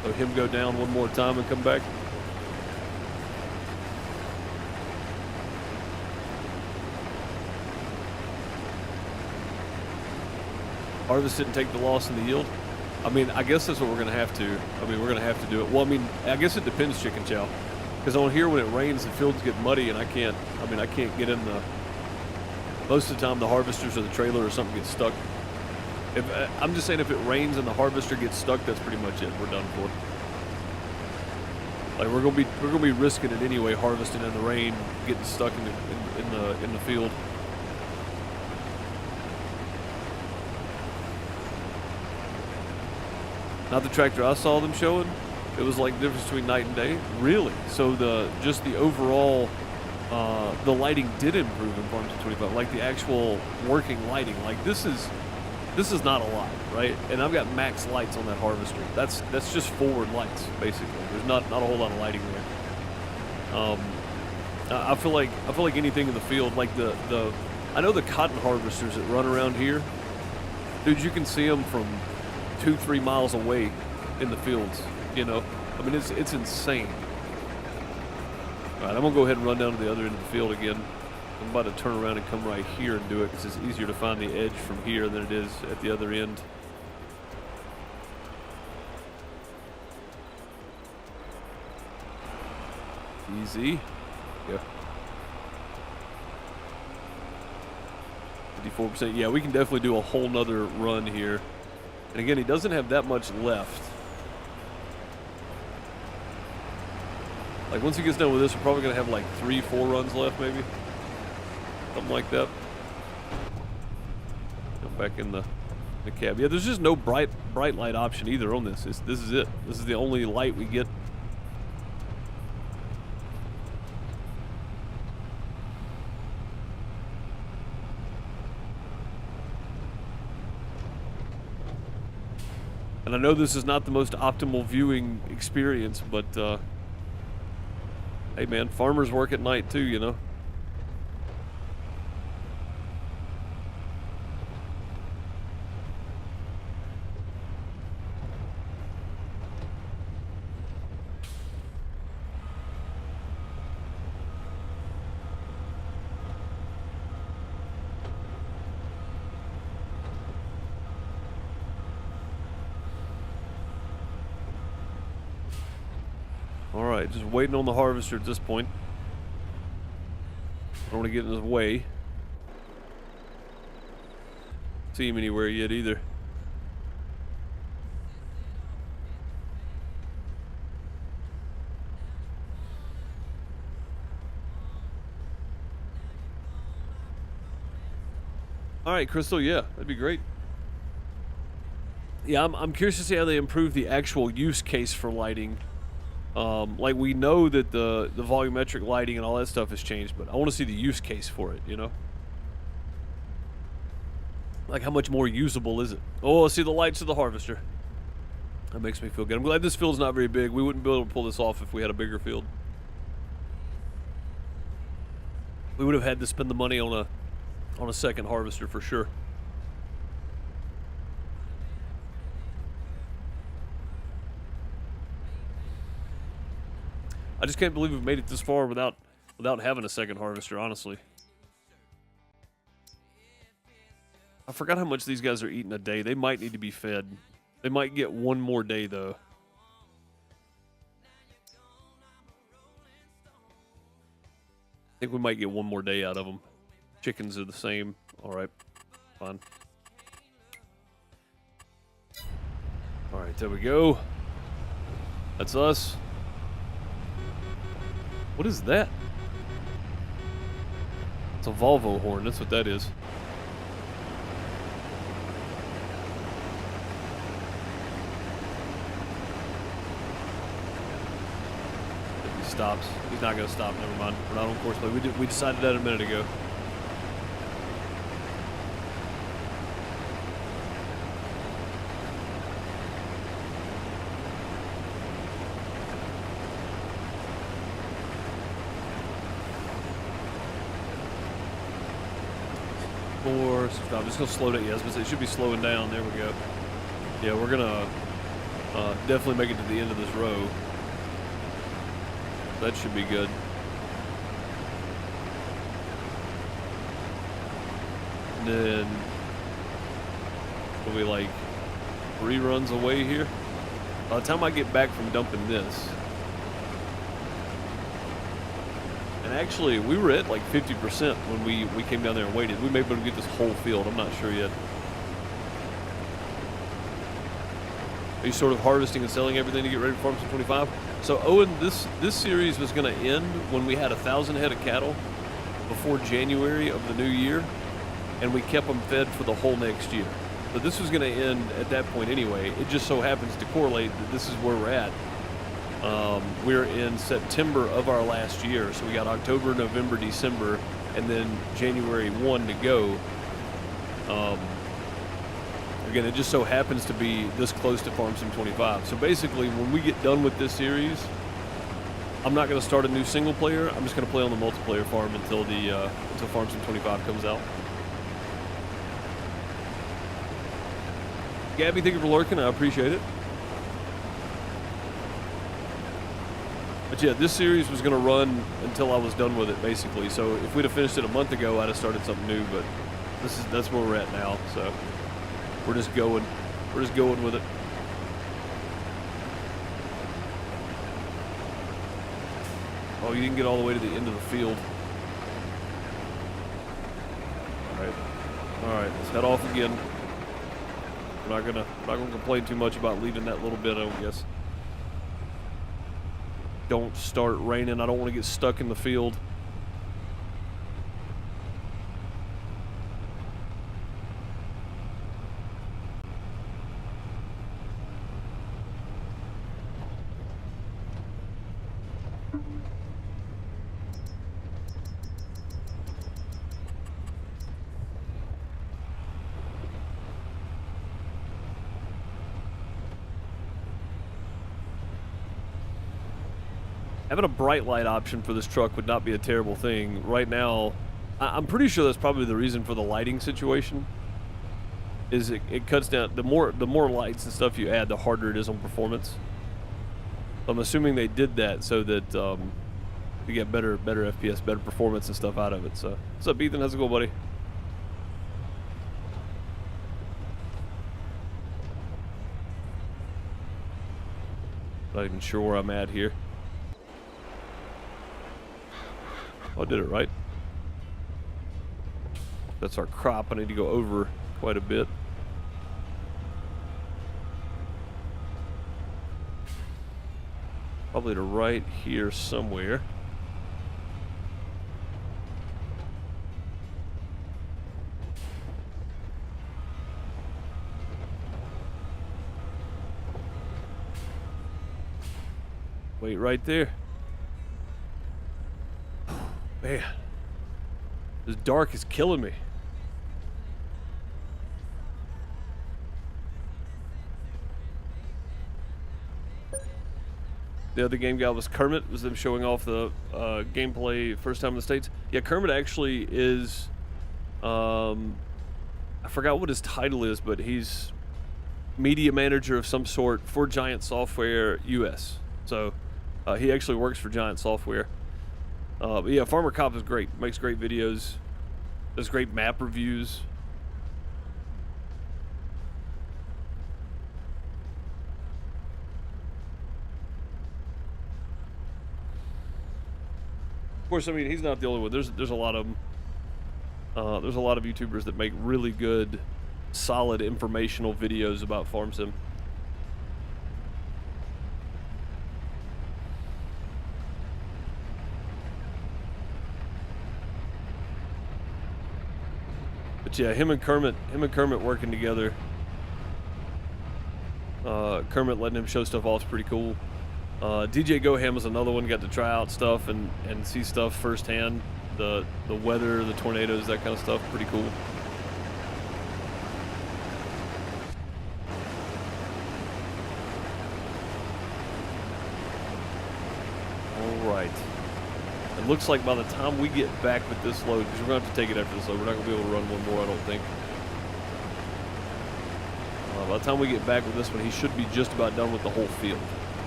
Let him go down one more time and come back. Harvest it and take the loss in the yield. I mean, I guess that's what we're going to have to. I mean, we're going to have to do it. Well, I mean, I guess it depends, Chicken Chow. Because on here, when it rains, the fields get muddy, and I can't get in the... Most of the time, the harvesters or the trailer or something gets stuck. I'm just saying, if it rains and the harvester gets stuck, that's pretty much it. We're done for. Like, we're gonna be risking it anyway, harvesting in the rain, getting stuck in the field. Not the tractor I saw them showing. It was like the difference between night and day. Really? So the overall, the lighting did improve in Farmington 25. Like the actual working lighting. Like this is not a lot, right? And I've got max lights on that harvester. That's just forward lights basically. There's not a whole lot of lighting there. I feel like anything in the field, like I know the cotton harvesters that run around here, dude, you can see them from 2-3 miles away in the fields, you know. I mean, it's insane. All right, I'm gonna go ahead and run down to the other end of the field again. I'm about to turn around and come right here and do it because it's easier to find the edge from here than it is at the other end. Easy. Yeah. 54%. Yeah, we can definitely do a whole nother run here. And again, he doesn't have that much left. Like, once he gets done with this, we're probably going to have like 3-4 runs left, maybe. Something like that. Come back in the cab. Yeah, there's just no bright light option either on this. This is it. This is the only light we get. And I know this is not the most optimal viewing experience, but hey man, farmers work at night too, you know. Alright, just waiting on the harvester at this point. I don't want to get in his way. See him anywhere yet either. All right, Crystal. Yeah, that'd be great. Yeah, I'm curious to see how they improve the actual use case for lighting. Like, we know that the volumetric lighting and all that stuff has changed, but I want to see the use case for it, you know? Like, how much more usable is it? Oh, I see the lights of the harvester. That makes me feel good. I'm glad this field's not very big. We wouldn't be able to pull this off if we had a bigger field. We would have had to spend the money on a second harvester for sure. I just can't believe we've made it this far without having a second harvester, honestly. I forgot how much these guys are eating a day. They might need to be fed. They might get one more day, though. I think we might get one more day out of them. Chickens are the same. All right, fine. All right, there we go. That's us. What is that? It's a Volvo horn. That's what that is. If he stops, he's not going to stop. Never mind. We're not on course play. We decided that a minute ago. I'm just gonna slow down. Yes, but it should be slowing down. There we go. Yeah, we're gonna definitely make it to the end of this row. That should be good. And then we'll be like 3 runs away here. By the time I get back from dumping this. And actually, we were at like 50% when we came down there and waited. We may be able to get this whole field. I'm not sure yet. Are you sort of harvesting and selling everything to get ready for Farm Sim 25? So, Owen, this series was going to end when we had 1,000 head of cattle before January of the new year, and we kept them fed for the whole next year. So this was going to end at that point anyway. It just so happens to correlate that this is where we're at. We're in September of our last year, so we got October, November, December, and then January 1 to go. Again, it just so happens to be this close to Farm Sim 25. So basically, when we get done with this series, I'm not going to start a new single player. I'm just going to play on the multiplayer farm until Farm Sim 25 comes out. Gabby, thank you for lurking. I appreciate it. But yeah, this series was going to run until I was done with it, basically. So if we'd have finished it a month ago, I'd have started something new. But that's where we're at now. So we're just going. We're just going with it. Oh, you didn't get all the way to the end of the field. All right. Let's head off again. We're not gonna complain too much about leaving that little bit, I guess. Don't start raining. I don't want to get stuck in the field. Having a bright light option for this truck would not be a terrible thing. Right now, I'm pretty sure that's probably the reason for the lighting situation. Is it cuts down, the more lights and stuff you add, the harder it is on performance. I'm assuming they did that so that you get better FPS, better performance and stuff out of it. So, what's up, Ethan? How's it going, buddy? Not even sure where I'm at here. Oh, I did it right. That's our crop. I need to go over quite a bit. Probably to right here somewhere. Wait right there. Man, this dark is killing me. The other game guy was Kermit. Was them showing off the gameplay first time in the States. Yeah, Kermit actually is. I forgot what his title is, but he's media manager of some sort for Giant Software US. So he actually works for Giant Software. But yeah, Farmer Cop is great. Makes great videos. Does great map reviews. Of course, I mean, he's not the only one. There's a lot of them. There's a lot of YouTubers that make really good, solid informational videos about farm sim. But yeah, him and Kermit working together. Kermit letting him show stuff off is pretty cool. DJ Goham is another one. Got to try out stuff and see stuff firsthand. The weather, the tornadoes, that kind of stuff. Pretty cool. All right. It looks like by the time we get back with this load, because we're going to have to take it after this load, we're not going to be able to run one more, I don't think. By the time we get back with this one, he should be just about done with the whole field.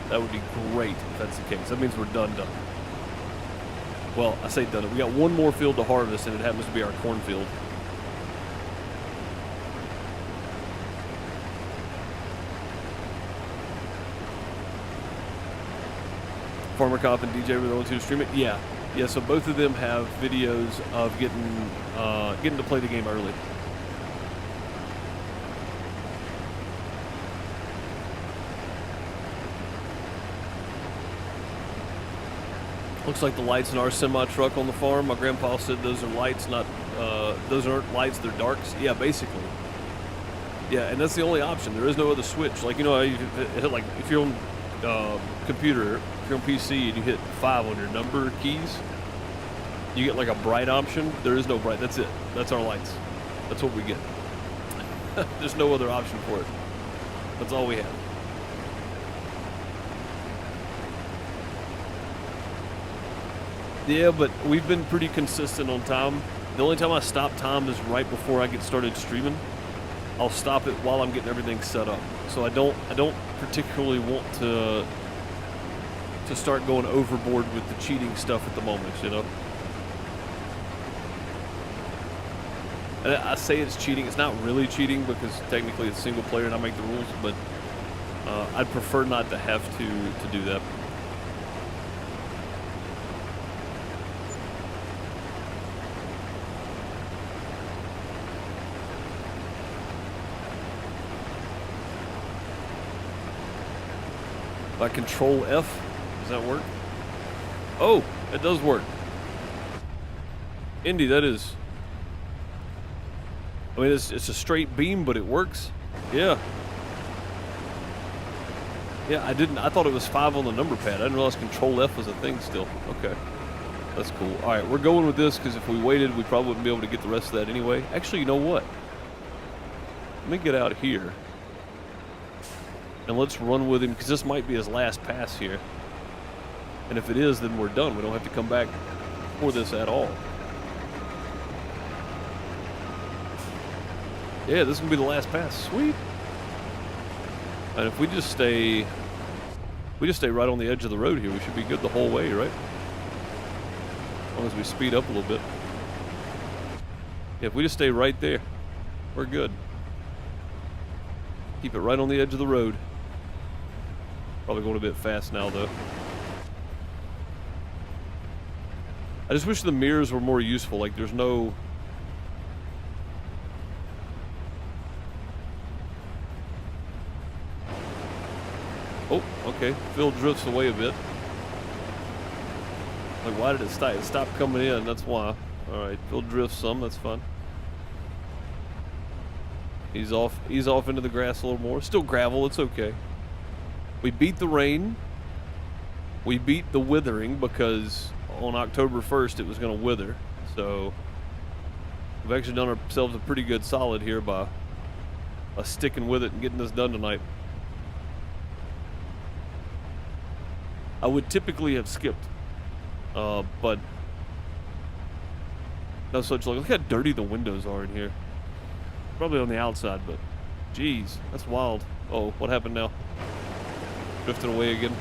That would be great if that's the case. That means we're done. Well, I say done. We got one more field to harvest, and it happens to be our cornfield. Farmer Cop and DJ were the only two to stream it. Yeah. So both of them have videos of getting to play the game early. Looks like the lights in our semi-truck on the farm. My grandpa said those are lights, not those aren't lights, they're darks. Yeah, basically. Yeah, and that's the only option. There is no other switch. Like, you know, you hit, like, if you're on computer, if you're on PC and you hit 5 on your number keys, you get like a bright option. There is no bright. That's it. That's our lights. That's what we get. There's no other option for it. That's all we have. Yeah, but we've been pretty consistent on time. The only time I stop time is right before I get started streaming. I'll stop it while I'm getting everything set up. So I don't particularly want to start going overboard with the cheating stuff at the moment, you know. And I say it's cheating. It's not really cheating because technically it's single player and I make the rules, but I'd prefer not to have to do that. By Control F, does that work? Oh, it does work. Indy, that is. I mean, it's a straight beam, but it works. Yeah. Yeah, I thought it was 5 on the number pad. I didn't realize Control F was a thing still. Okay. That's cool. All right, we're going with this because if we waited, we probably wouldn't be able to get the rest of that anyway. Actually, you know what? Let me get out here. And let's run with him, because this might be his last pass here. And if it is, then we're done. We don't have to come back for this at all. Yeah, this is going to be the last pass. Sweet. And if we just stay right on the edge of the road here, we should be good the whole way, right? As long as we speed up a little bit. Yeah, if we just stay right there, we're good. Keep it right on the edge of the road. Probably going a bit fast now, though. I just wish the mirrors were more useful. Like, there's no... Oh, okay. Phil drifts away a bit. Like, why did it stop? It stopped coming in, that's why. Alright, Phil drifts some, that's fun. He's off into the grass a little more. Still gravel, it's okay. We beat the rain. We beat the withering because on October 1st it was going to wither. So we've actually done ourselves a pretty good solid here by sticking with it and getting this done tonight. I would typically have skipped, but no such luck. Look how dirty the windows are in here. Probably on the outside, but geez, that's wild. Oh, what happened now? Drifted away again.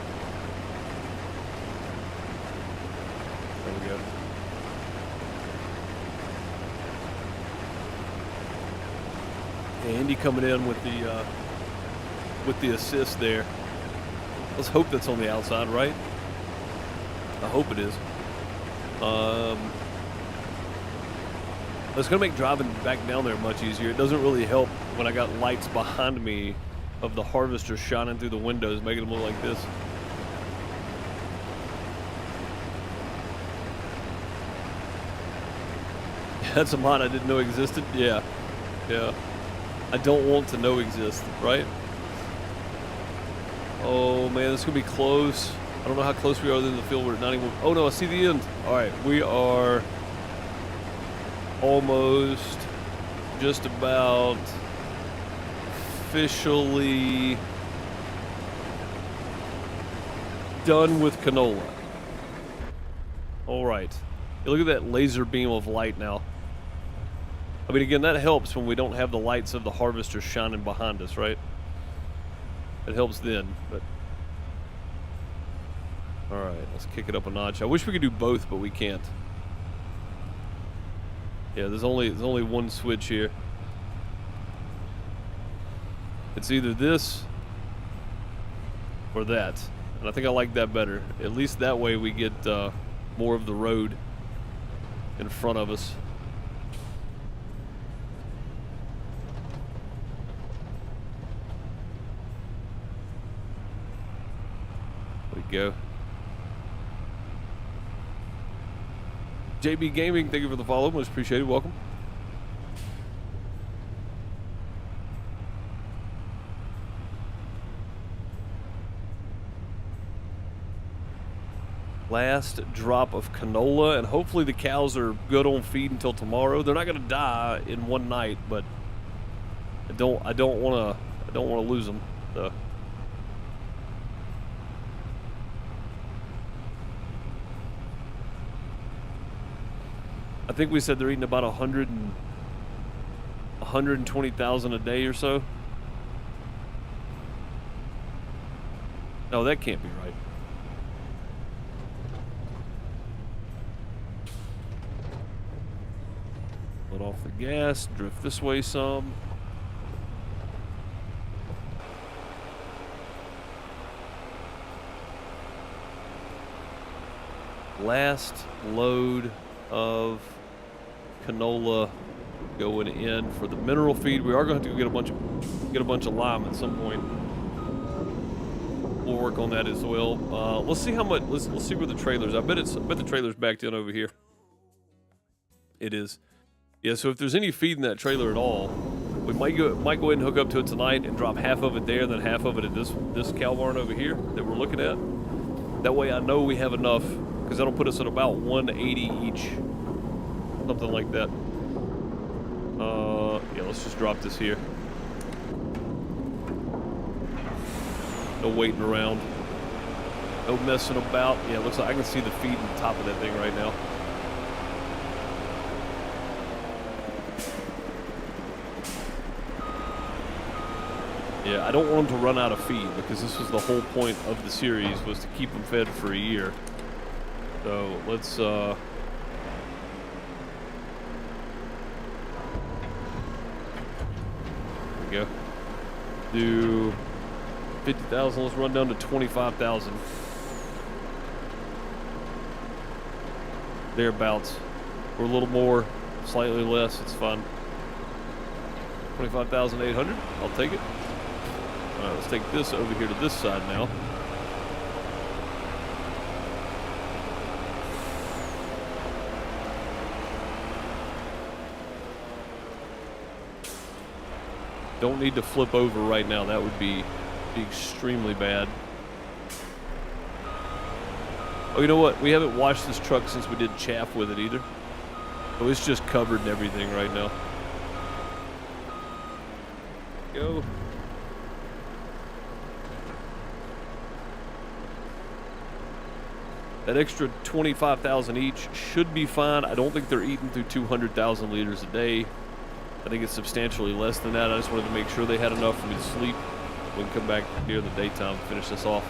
There we go. Andy coming in with the assist there. Let's hope that's on the outside, right? I hope it is. It's gonna make driving back down there much easier. It doesn't really help when I got lights behind me of the harvester shining through the windows, making them look like this. That's a mod I didn't know existed. Yeah. I don't want to know exist, right? Oh man, this is gonna be close. I don't know how close we are in the field. We're not even. Oh no, I see the end. All right, we are almost just about officially done with canola. All right, look at that laser beam of light now. I mean, again, that helps when we don't have the lights of the harvester shining behind us, right? It helps then, but all right, let's kick it up a notch. I wish we could do both, but we can't. Yeah, there's only one switch here. It's either this or that, and I think I like that better. At least that way we get more of the road in front of us. Go. JB Gaming, thank you for the follow. Much appreciated. Welcome. Last drop of canola, and hopefully the cows are good on feed until tomorrow. They're not going to die in one night, but I don't want to lose them. So. I think we said they're eating about 120,000 a day or so. No, that can't be right. Let off the gas, drift this way some. Last load of canola going in for the mineral feed. We are going to have to get a bunch of lime at some point. We'll work on that as well. Let's see how much. Let's see where the trailer's. I bet the trailer's backed in over here. It is. Yeah. So if there's any feed in that trailer at all, we might go ahead and hook up to it tonight and drop half of it there, and then half of it at this cow barn over here that we're looking at. That way, I know we have enough, because that'll put us at about 180 each. Something like that. Yeah, let's just drop this here. No waiting around. No messing about. Yeah, it looks like I can see the feed on the top of that thing right now. Yeah, I don't want them to run out of feed, because this was the whole point of the series, was to keep them fed for a year. So let's go. Do 50,000. Let's run down to 25,000. Thereabouts. We're a little more, slightly less. It's fine. 25,800. I'll take it. All right, let's take this over here to this side now. Don't need to flip over right now. That would be extremely bad. Oh, you know what? We haven't washed this truck since we did chaff with it either. So it's just covered in everything right now. Go. That extra 25,000 each should be fine. I don't think they're eating through 200,000 liters a day. I think it's substantially less than that. I just wanted to make sure they had enough for me to sleep. We can come back near the daytime and finish this off.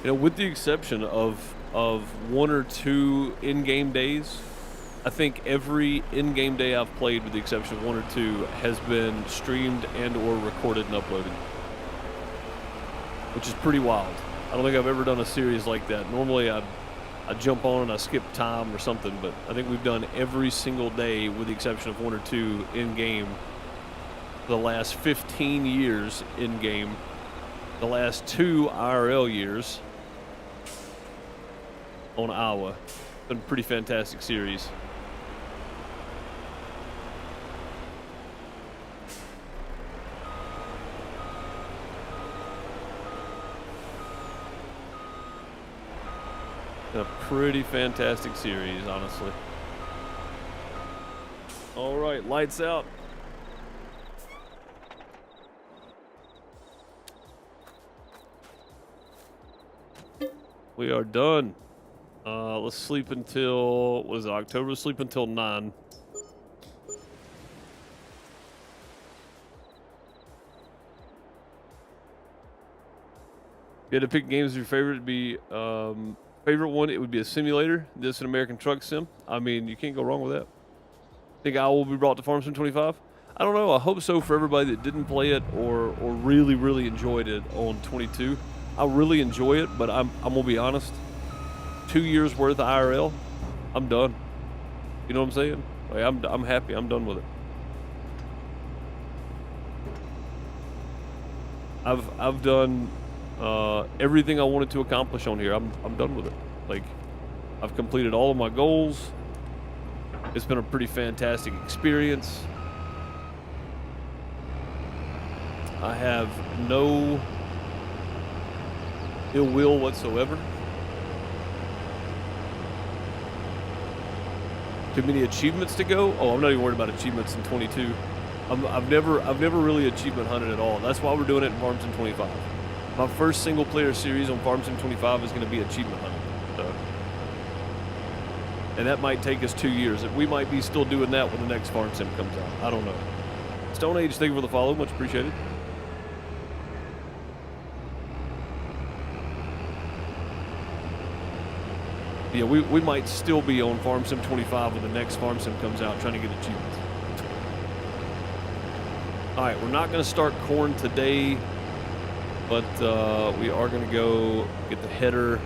You know, with the exception of one or two in-game days, I think every in-game day I've played, with the exception of one or two, has been streamed and or recorded and uploaded, which is pretty wild. I don't think I've ever done a series like that. Normally I jump on and I skip time or something, but I think we've done every single day, with the exception of one or two in-game, the last 15 years in-game, the last 2 IRL years on Iowa. Been a pretty fantastic series. A pretty fantastic series, honestly. All right, lights out. We are done. Let's sleep until, what is it, October? Sleep until 9. If you had to pick games of your favorite, it'd be favorite one, it would be a simulator. This an American Truck Sim. I mean, you can't go wrong with that. Think I will be brought to Farm Sim 25? I don't know. I hope so for everybody that didn't play it or really, really enjoyed it on 22. I really enjoy it, but I'm gonna be honest. 2 years worth of IRL, I'm done. You know what I'm saying? Like, I'm happy. I'm done with it. I've done everything I wanted to accomplish on here. I'm done with it. Like, I've completed all of my goals. It's been a pretty fantastic experience. I have no ill will whatsoever. Too many achievements to go? Oh, I'm not even worried about achievements in 22. I've never really achievement hunted at all. That's why we're doing it in Farm Sim 25. My first single player series on Farm Sim 25 is going to be achievement hunting. So. And that might take us 2 years. We might be still doing that when the next Farm Sim comes out. I don't know. Stone Age, thank you for the follow. Much appreciated. Yeah, we might still be on Farm Sim 25 when the next Farm Sim comes out, trying to get achievements. All right, we're not going to start corn today, but we are going to go get the header,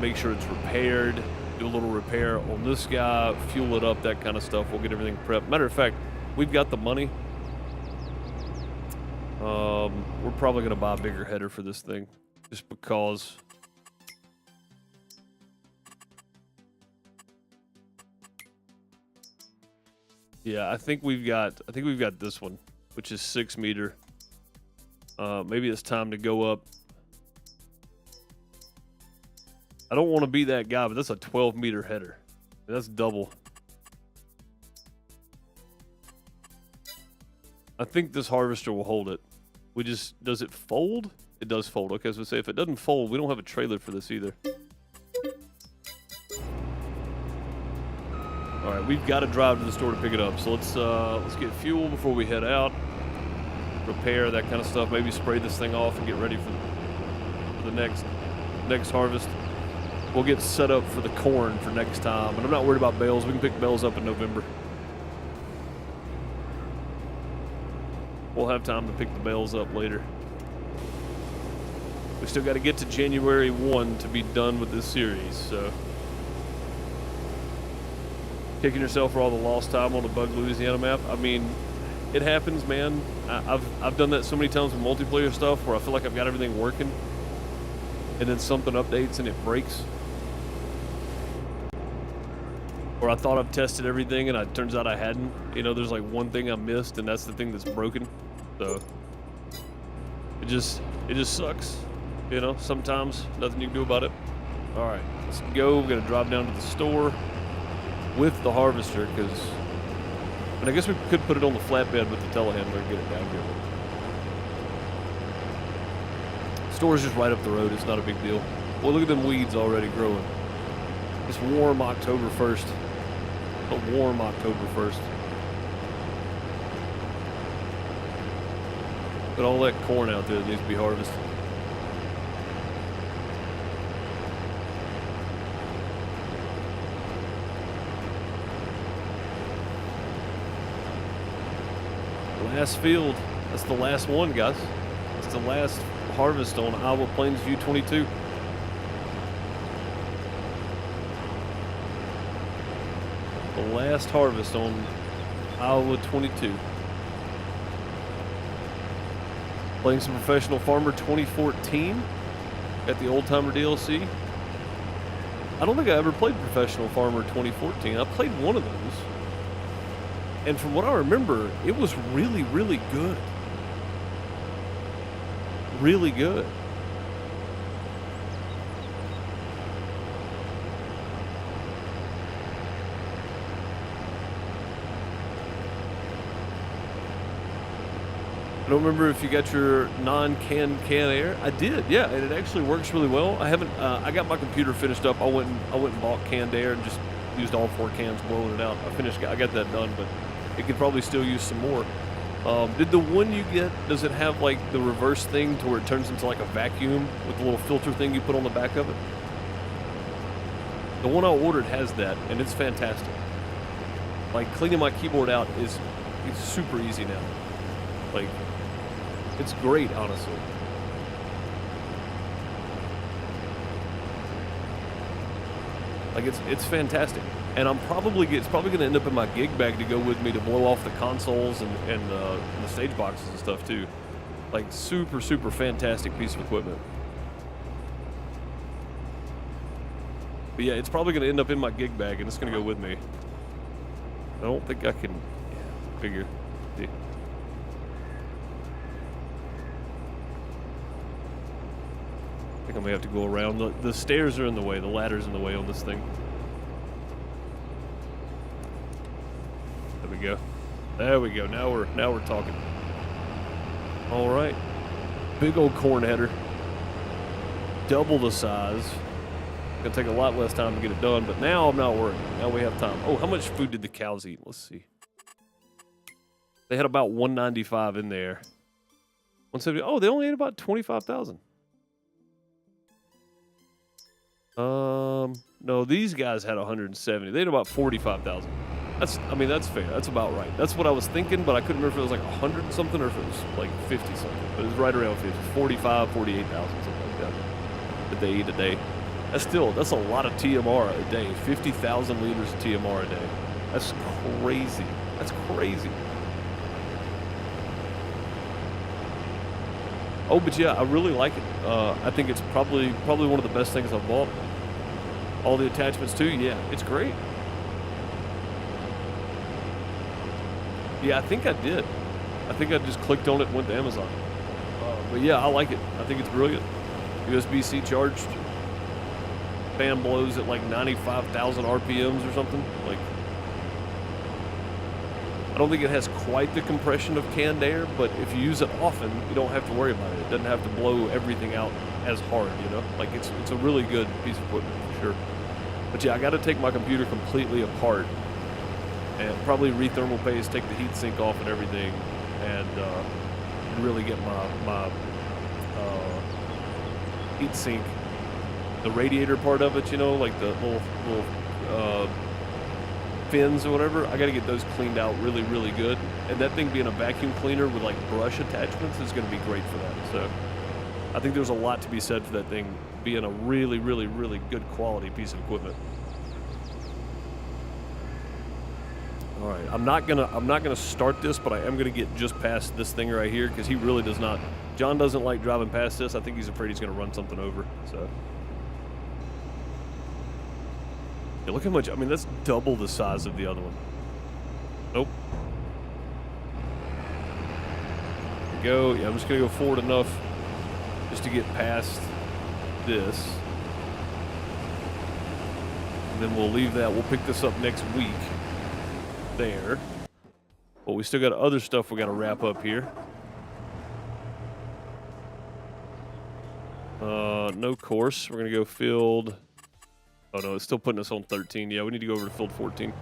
make sure it's repaired, do a little repair on this guy, fuel it up, that kind of stuff. We'll get everything prepped. Matter of fact, we've got the money. We're probably going to buy a bigger header for this thing, just because. Yeah, I think we've got this one, which is 6 meter. Maybe it's time to go up. I don't want to be that guy, but that's a 12 meter header. That's double. I think this harvester will hold it. Does it fold? It does fold. Okay, so say if it doesn't fold, we don't have a trailer for this either. All right, we've got to drive to the store to pick it up. So let's get fuel before we head out. Repair, that kind of stuff. Maybe spray this thing off and get ready for the next harvest. We'll get set up for the corn for next time. And I'm not worried about bales. We can pick bales up in November. We'll have time to pick the bales up later. We still got to get to January 1 to be done with this series, so. Kicking yourself for all the lost time on the Bug Louisiana map. I mean, it happens, man. I've done that so many times with multiplayer stuff where I feel like I've got everything working, and then something updates and it breaks. Or I thought I've tested everything, and it turns out I hadn't. You know, there's like one thing I missed, and that's the thing that's broken. So it just sucks. You know, sometimes nothing you can do about it. All right, let's go. We're gonna drive down to the store with the harvester, because, and I guess we could put it on the flatbed with the telehandler and get it down here. Store's just right up the road. It's not a big deal. Well, look at them weeds already growing. It's warm October 1st. A warm October 1st. Got all that corn out there that needs to be harvested. Last field. That's the last one, guys. That's the last harvest on Iowa Plains View 22. The last harvest on Iowa 22. Playing some Professional Farmer 2014 at the Old Timer DLC. I don't think I ever played Professional Farmer 2014. I played one of those. And from what I remember, it was really, really good. Really good. I don't remember if you got your non-canned can air. I did, yeah, and it actually works really well. I haven't. I got my computer finished up. I went and bought canned air and just used all 4 cans, blowing it out. I got that done, but it could probably still use some more. Did the one you get, does it have like the reverse thing to where it turns into like a vacuum with the little filter thing you put on the back of it? The one I ordered has that, and it's fantastic. Like, cleaning my keyboard out it's super easy now. Like, it's great, honestly. Like, it's fantastic. And it's probably going to end up in my gig bag to go with me to blow off the consoles and the stage boxes and stuff too. Like, super, super fantastic piece of equipment. But yeah, it's probably going to end up in my gig bag, and it's going to go with me. I don't think I can figure. Yeah. I think I may have to go around. The stairs are in the way. The ladder's in the way on this thing. There we go. There we go. Now we're talking. All right. Big old corn header. Double the size. Gonna take a lot less time to get it done, but now I'm not worried. Now we have time. Oh, how much food did the cows eat? Let's see. They had about 195 in there. 170. Oh, they only ate about 25,000. No, these guys had 170. They had about 45,000. That's fair. That's about right. That's what I was thinking, but I couldn't remember if it was like 100 something or if it was like 50 something. But it was right around 50. 45, 48,000, something like that, that they eat a day. That's a lot of TMR a day. 50,000 liters of TMR a day. That's crazy. That's crazy. Oh, but yeah, I really like it. I think it's probably one of the best things I've bought. All the attachments too, yeah, it's great. Yeah, I think I did. I think I just clicked on it and went to Amazon. But yeah, I like it. I think it's brilliant. USB-C charged. Fan blows at like 95,000 RPMs or something. Like, I don't think it has quite the compression of canned air, but if you use it often, you don't have to worry about it. It doesn't have to blow everything out as hard, you know? Like, it's a really good piece of equipment, for sure. But yeah, I got to take my computer completely apart and probably re-thermal paste, take the heat sink off and everything, and really get my heat sink, the radiator part of it, you know, like the little fins or whatever. I got to get those cleaned out really, really good. And that thing being a vacuum cleaner with like brush attachments is going to be great for that. So I think there's a lot to be said for that thing being a really, really, really good quality piece of equipment. All right, I'm not gonna start this, but I am gonna get just past this thing right here because he really does not. John doesn't like driving past this. I think he's afraid he's gonna run something over. So Yeah, look how much. I mean, that's double the size of the other one. Nope. There we go. Yeah, I'm just gonna go forward enough just to get past this. And then we'll leave that. We'll pick this up next week. There. But we still got other stuff we got to wrap up here. No course. We're going to go field. Oh, no, it's still putting us on 13. Yeah, we need to go over to field 14.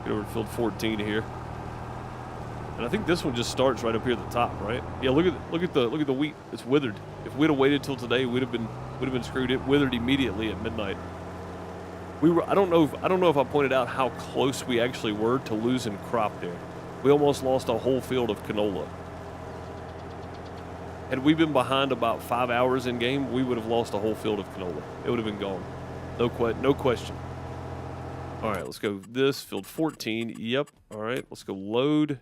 Get over to field 14 here. And I think this one just starts right up here at the top, right? Yeah, look at the wheat. It's withered. If we'd have waited till today, we'd have been screwed. It withered immediately at midnight. We were I don't know if I pointed out how close we actually were to losing crop there. We almost lost a whole field of canola. Had we been behind about 5 hours in game, we would have lost a whole field of canola. It would have been gone. No question. All right, let's go this field 14. Yep. All right, let's go load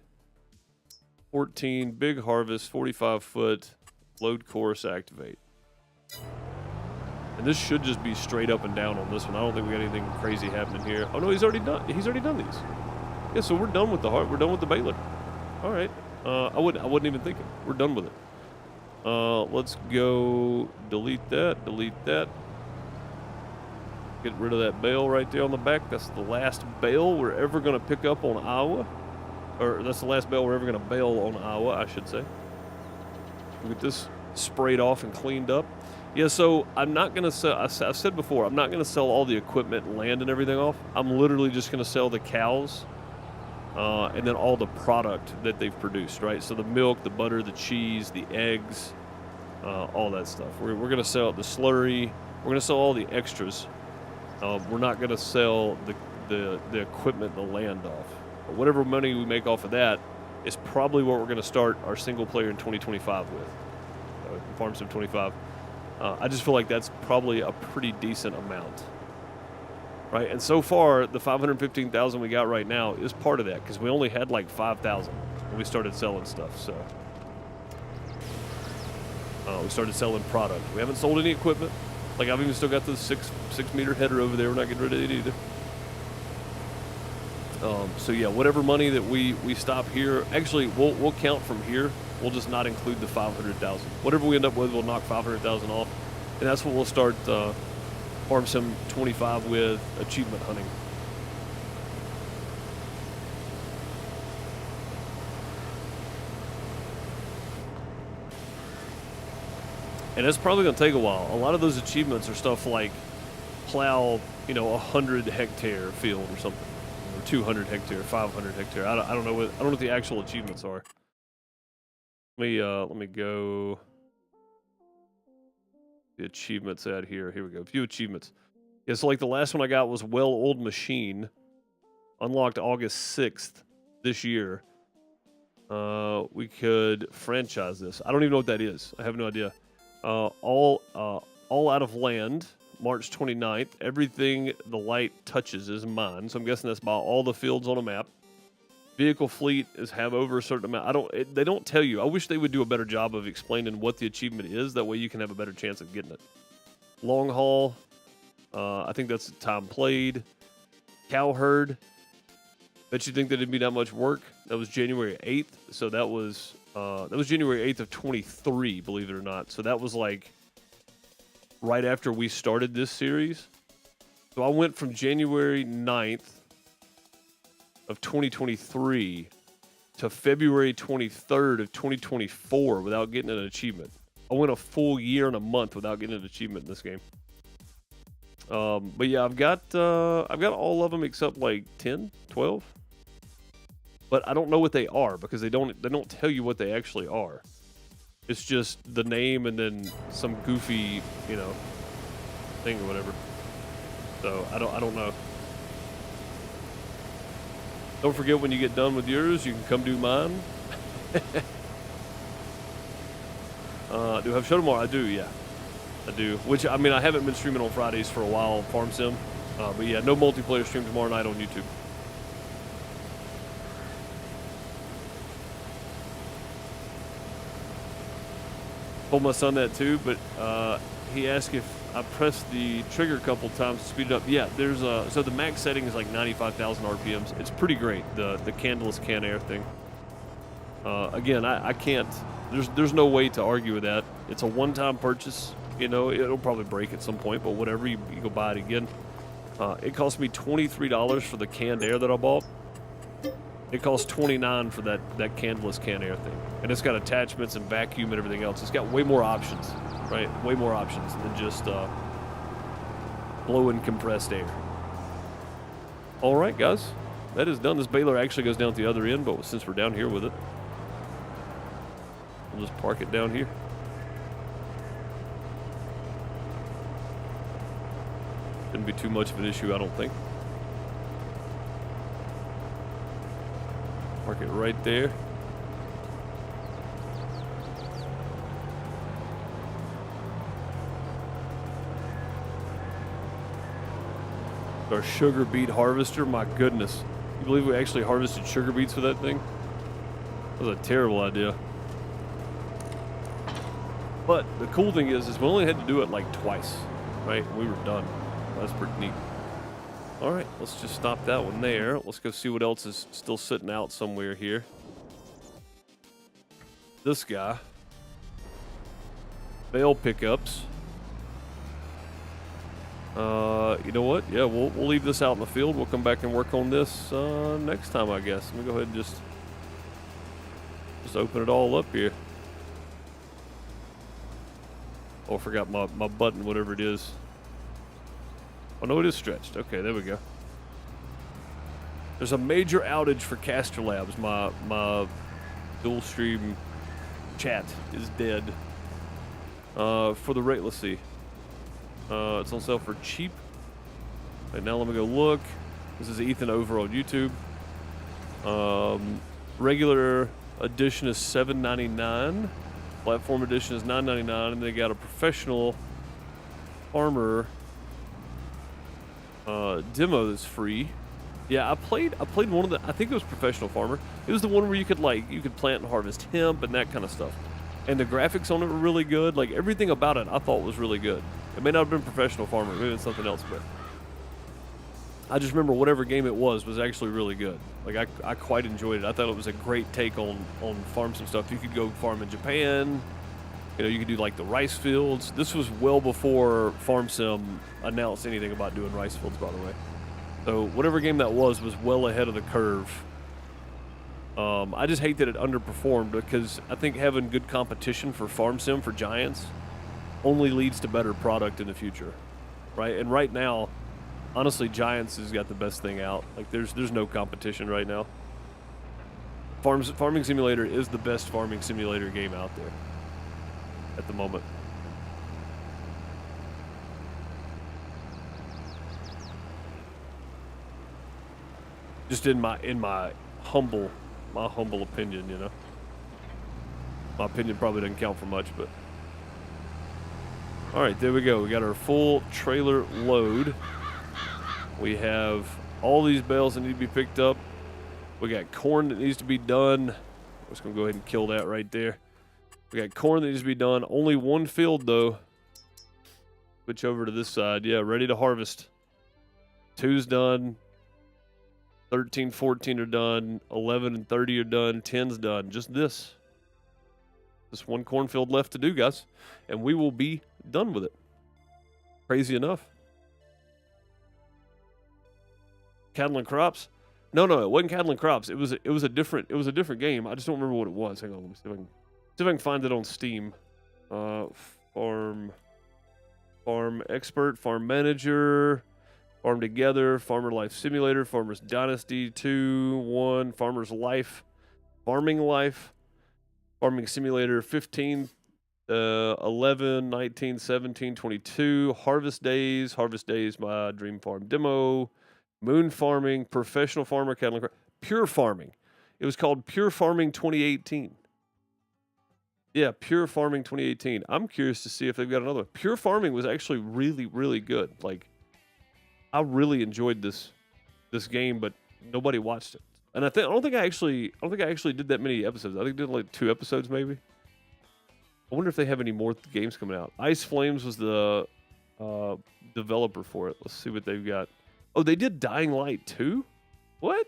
14, big harvest, 45 foot, load course, activate. And this should just be straight up and down on this one. I don't think we got anything crazy happening here. Oh no, he's already done these. Yeah, so we're done with the we're done with the baler. All right. I wasn't even thinking. We're done with it. Let's go delete that. Get rid of that bale right there on the back. That's the last bale we're ever going to pick up on Iowa. Or that's the last bale we're ever going to bale on Iowa, I should say. We'll get this sprayed off and cleaned up. Yeah, so I'm not going to sell, I've said before, I'm not going to sell all the equipment, land, and everything off. I'm literally just going to sell the cows and then all the product that they've produced, right? So the milk, the butter, the cheese, the eggs, all that stuff. We're going to sell the slurry. We're going to sell all the extras. We're not going to sell the equipment, the land off. But whatever money we make off of that is probably what we're going to start our single player in 2025 with, Farm Sim 25. I just feel like that's probably a pretty decent amount, right? And so far, the 515,000 we got right now is part of that because we only had like 5,000 when we started selling stuff. So we started selling product. We haven't sold any equipment. Like I've even still got the six meter header over there. We're not getting rid of it either. So yeah, whatever money that we stop here, actually we'll count from here. We'll just not include the 500,000. Whatever we end up with, we'll knock 500,000 off, and that's what we'll start Farm Sim 25 with, achievement hunting. And that's probably going to take a while. A lot of those achievements are stuff like plow, 100 hectare field or something, or 200 hectare, 500 hectare. I don't know what the actual achievements are. Let me go. The achievements out here. Here we go. View achievements. Yeah, so like the last one I got was well-oiled machine, unlocked August 6th this year. We could franchise this. I don't even know what that is. I have no idea. All out of land, March 29th. Everything the light touches is mine. So I'm guessing that's about all the fields on a map. Vehicle fleet have over a certain amount. They don't tell you. I wish they would do a better job of explaining what the achievement is. That way you can have a better chance of getting it. Long haul. I think that's time played. Cow herd. Bet you think that it'd be that much work. That was January 8th. So that was January 8th of 23, believe it or not. So that was like right after we started this series. So I went from January 9th of 2023 to February 23rd of 2024 without getting an achievement. I went a full year and a month without getting an achievement in this game. But yeah, I've got all of them except like 10, 12. But I don't know what they are because they don't tell you what they actually are. It's just the name and then some goofy, thing or whatever. So I don't know. Don't forget, when you get done with yours, you can come do mine. Do I have a show tomorrow? I do, yeah. I do. Which, I mean, I haven't been streaming on Fridays for a while on Farm Sim. But yeah, no multiplayer stream tomorrow night on YouTube. Told my son that too, but he asked if I pressed the trigger a couple times to speed it up. Yeah, there's a so the max setting is like 95,000 RPMs. It's pretty great. The candleless can air thing. Again, I can't. There's no way to argue with that. It's a one-time purchase. You know, it'll probably break at some point, but whatever, you go buy it again. It cost me $23 for the canned air that I bought. It costs $29 for that candleless can air thing, and it's got attachments and vacuum and everything else. It's got way more options, right? Way more options than just blowing compressed air. All right, guys, that is done. This baler actually goes down at the other end, but since we're down here with it, we'll just park it down here. Shouldn't be too much of an issue, I don't think. Mark it right there. Our sugar beet harvester, my goodness. You believe we actually harvested sugar beets with that thing? That was a terrible idea. But the cool thing is we only had to do it like twice, right? We were done. That's pretty neat. All right, let's just stop that one there. Let's go see what else is still sitting out somewhere here. This guy. Bale pickups. You know what? Yeah, we'll leave this out in the field. We'll come back and work on this next time, I guess. Let me go ahead and just open it all up here. Oh, I forgot my button, whatever it is. Oh, no, it is stretched. Okay, there we go. There's a major outage for Caster Labs. My dual stream chat is dead. For the rate, let's see. It's on sale for cheap. Right, now let me go look. This is Ethan over on YouTube. Regular edition is $7.99. Platform edition is $9.99, and they got a professional farmer demo that's free. Yeah, I played one of the. I think it was Professional Farmer. It was the one where you could plant and harvest hemp and that kind of stuff. And the graphics on it were really good. Like everything about it, I thought was really good. It may not have been Professional Farmer, maybe it's something else, but I just remember whatever game it was actually really good. Like I quite enjoyed it. I thought it was a great take on farm sim stuff. You could go farm in Japan. You know, you could do like the rice fields. This was well before Farm Sim announced anything about doing rice fields, by the way. So whatever game that was well ahead of the curve. I just hate that it underperformed because I think having good competition for Farm Sim for Giants only leads to better product in the future, right? And right now, honestly, Giants has got the best thing out. Like there's no competition right now. Farming Simulator is the best farming simulator game out there at the moment. Just in my humble opinion, you know. My opinion probably doesn't count for much, but all right, there we go. We got our full trailer load. We have all these bales that need to be picked up. We got corn that needs to be done. I'm just gonna go ahead and kill that right there. We got corn that needs to be done. Only one field, though. Switch over to this side. Yeah, ready to harvest. 2's done. 13, 14 are done. 11 and 30 are done. 10's done. Just this. Just one cornfield left to do, guys. And we will be done with it. Crazy enough. Cattle and crops? No, it wasn't cattle and crops. It was a different game. I just don't remember what it was. Hang on, let me see if I can find it on Steam. Farm Expert, Farm Manager, Farm Together, Farmer Life Simulator, Farmer's Dynasty 2, 1, Farmer's Life, Farming Life, Farming Simulator 15, 11, 19, 17, 22, Harvest Days, My Dream Farm Demo, Moon Farming, Professional Farmer, Cattle and Crop, Pure Farming. It was called Pure Farming 2018. Yeah, Pure Farming 2018. I'm curious to see if they've got another one. Pure Farming was actually really, really good. Like, I really enjoyed this game, but nobody watched it. And I don't think I actually did that many episodes. I think I did like 2 episodes maybe. I wonder if they have any more games coming out. Ice Flames was the developer for it. Let's see what they've got. Oh, they did Dying Light 2? What?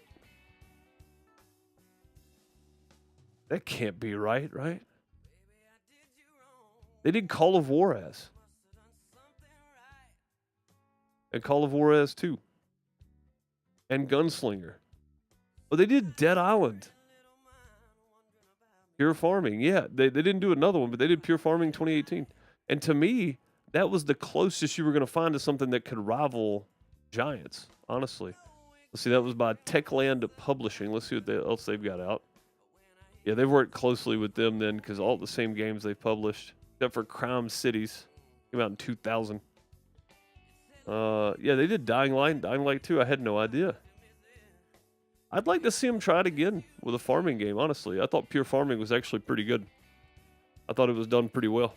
That can't be right, right? They did Call of Juarez. And Call of Juarez 2. And Gunslinger. Oh, they did Dead Island. Pure Farming, yeah. They didn't do another one, but they did Pure Farming 2018. And to me, that was the closest you were going to find to something that could rival Giants, honestly. Let's see, that was by Techland Publishing. Let's see what else they've got out. Yeah, they've worked closely with them then because all the same games they've published, except for Crime Cities. Came out in 2000. Yeah, they did Dying Light 2. I had no idea. I'd like to see them try it again with a farming game, honestly. I thought Pure Farming was actually pretty good. I thought it was done pretty well.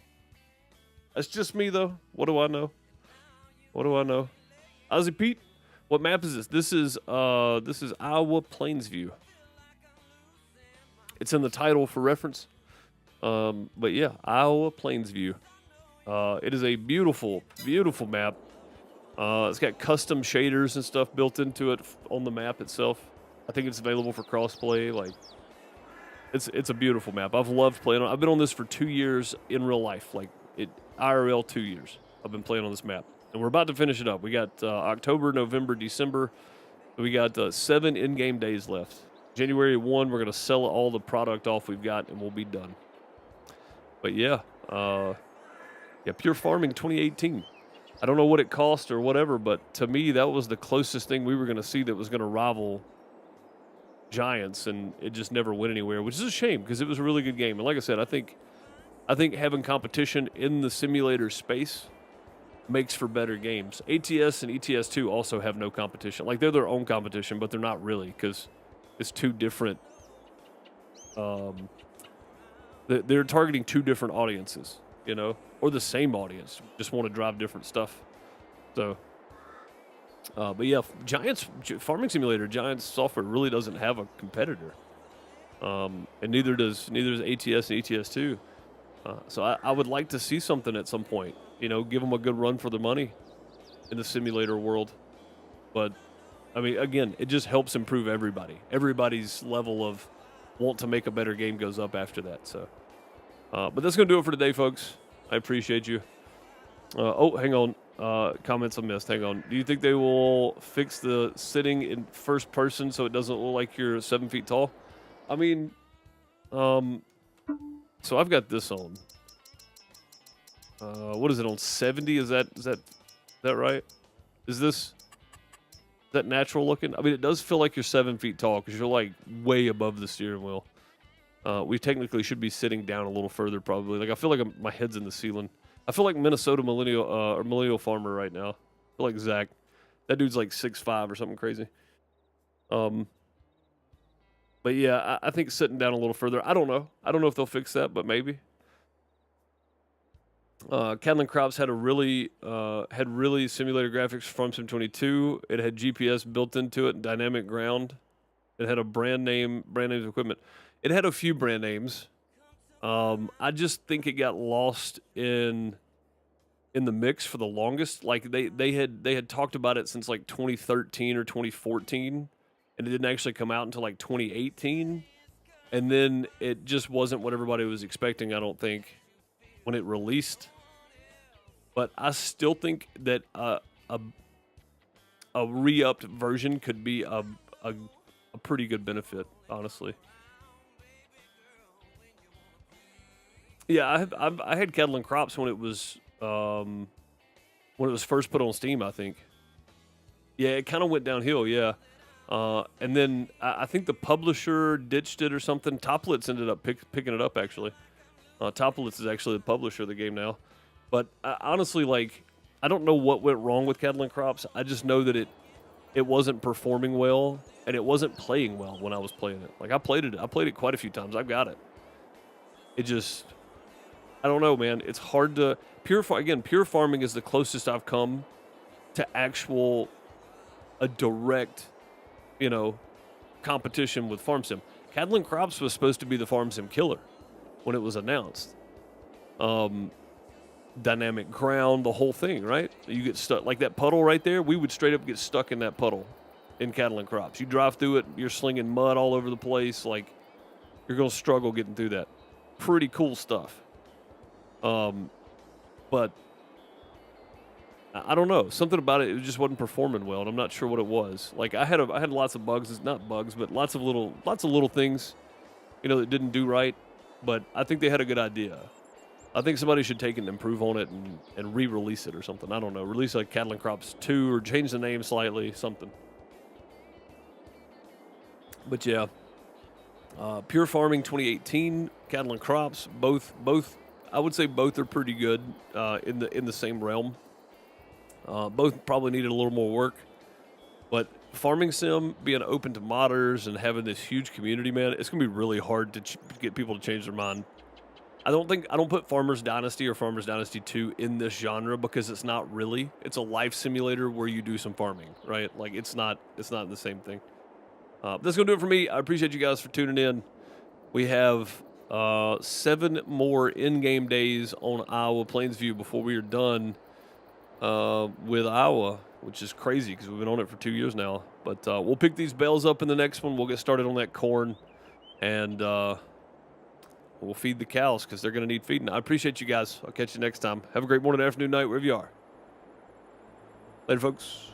That's just me, though. What do I know? What do I know? Ozzy Pete, what map is this? This is Iowa Plainsview. It's in the title for reference. But yeah, Iowa Plainsview. It is a beautiful, beautiful map. It's got custom shaders and stuff built into it on the map itself. I think it's available for crossplay. Like, it's a beautiful map. I've loved playing on. I've been on this for 2 years in real life. Like IRL 2 years. I've been playing on this map, and we're about to finish it up. We got October, November, December. We got 7 in-game days left. January 1, we're gonna sell all the product off we've got, and we'll be done. But yeah, Pure Farming 2018. I don't know what it cost or whatever, but to me, that was the closest thing we were going to see that was going to rival Giants, and it just never went anywhere, which is a shame because it was a really good game. And like I said, I think having competition in the simulator space makes for better games. ATS and ETS2 also have no competition. Like, they're their own competition, but they're not really because it's two different. They're targeting two different audiences, you know, or the same audience, just want to drive different stuff. So, but yeah, Farming Simulator, Giants software really doesn't have a competitor, and neither does ATS and ETS2. So I would like to see something at some point, you know, give them a good run for the money in the simulator world. But I mean, again, it just helps improve everybody. Everybody's level of want to make a better game goes up after that. So, but that's going to do it for today, folks. I appreciate you. Oh, hang on. Comments I missed. Hang on. Do you think they will fix the sitting in first person so it doesn't look like you're 7 feet tall? I mean, so I've got this on. What is it on 70? Is that right? Is that natural looking? I mean, it does feel like you're 7 feet tall because you're like way above the steering wheel. We technically should be sitting down a little further, probably. Like, I feel like my head's in the ceiling. I feel like Minnesota millennial farmer right now. I feel like Zach. That dude's like 6'5" or something crazy. But yeah, I think sitting down a little further. I don't know. I don't know if they'll fix that, but maybe. Cadland Crops had really simulator graphics from Sim 22. It had GPS built into it, dynamic ground. It had a brand names of equipment. It had a few brand names. I just think it got lost in the mix for the longest. Like they had talked about it since like 2013 or 2014, and it didn't actually come out until like 2018. And then it just wasn't what everybody was expecting, I don't think, when it released. But I still think that a re-upped version could be a pretty good benefit, honestly. Yeah, I had Cadland Crops when it was first put on Steam, I think. Yeah, it kind of went downhill, yeah. And then I think the publisher ditched it or something. Toplitz ended up picking it up, actually. Toplitz is actually the publisher of the game now. But honestly, like, I don't know what went wrong with Cadland Crops. I just know that it wasn't performing well, and it wasn't playing well when I was playing it. Like, I played it quite a few times. I've got it. It just, I don't know, man. It's hard to pure farming is the closest I've come to a direct, you know, competition with Farm Sim. Cadland Crops was supposed to be the Farm Sim killer when it was announced. dynamic ground, the whole thing, right? You get stuck like that puddle right there. We would straight up get stuck in that puddle in cattle and crops. You drive through it, you're slinging mud all over the place. Like, you're going to struggle getting through that. Pretty cool stuff. But I don't know. Something about it just wasn't performing well, and I'm not sure what it was. Like, I had lots of bugs. It's not bugs, but lots of little things, that didn't do right. But I think they had a good idea. I think somebody should take it and improve on it and re-release it or something. I don't know. Release like Cattle and Crops 2 or change the name slightly, something. But yeah, Pure Farming 2018, Cattle and Crops, both. I would say both are pretty good in the same realm. Both probably needed a little more work, but Farming Sim being open to modders and having this huge community, man, it's gonna be really hard to get people to change their mind. I don't put Farmers Dynasty or Farmers Dynasty 2 in this genre because it's not really. It's a life simulator where you do some farming, right? Like, it's not the same thing. That's going to do it for me. I appreciate you guys for tuning in. We have 7 more in-game days on Iowa Plainsview before we are done with Iowa, which is crazy because we've been on it for 2 years now. But we'll pick these bales up in the next one. We'll get started on that corn, and we'll feed the cows because they're going to need feeding. I appreciate you guys. I'll catch you next time. Have a great morning, afternoon, night, wherever you are. Later, folks.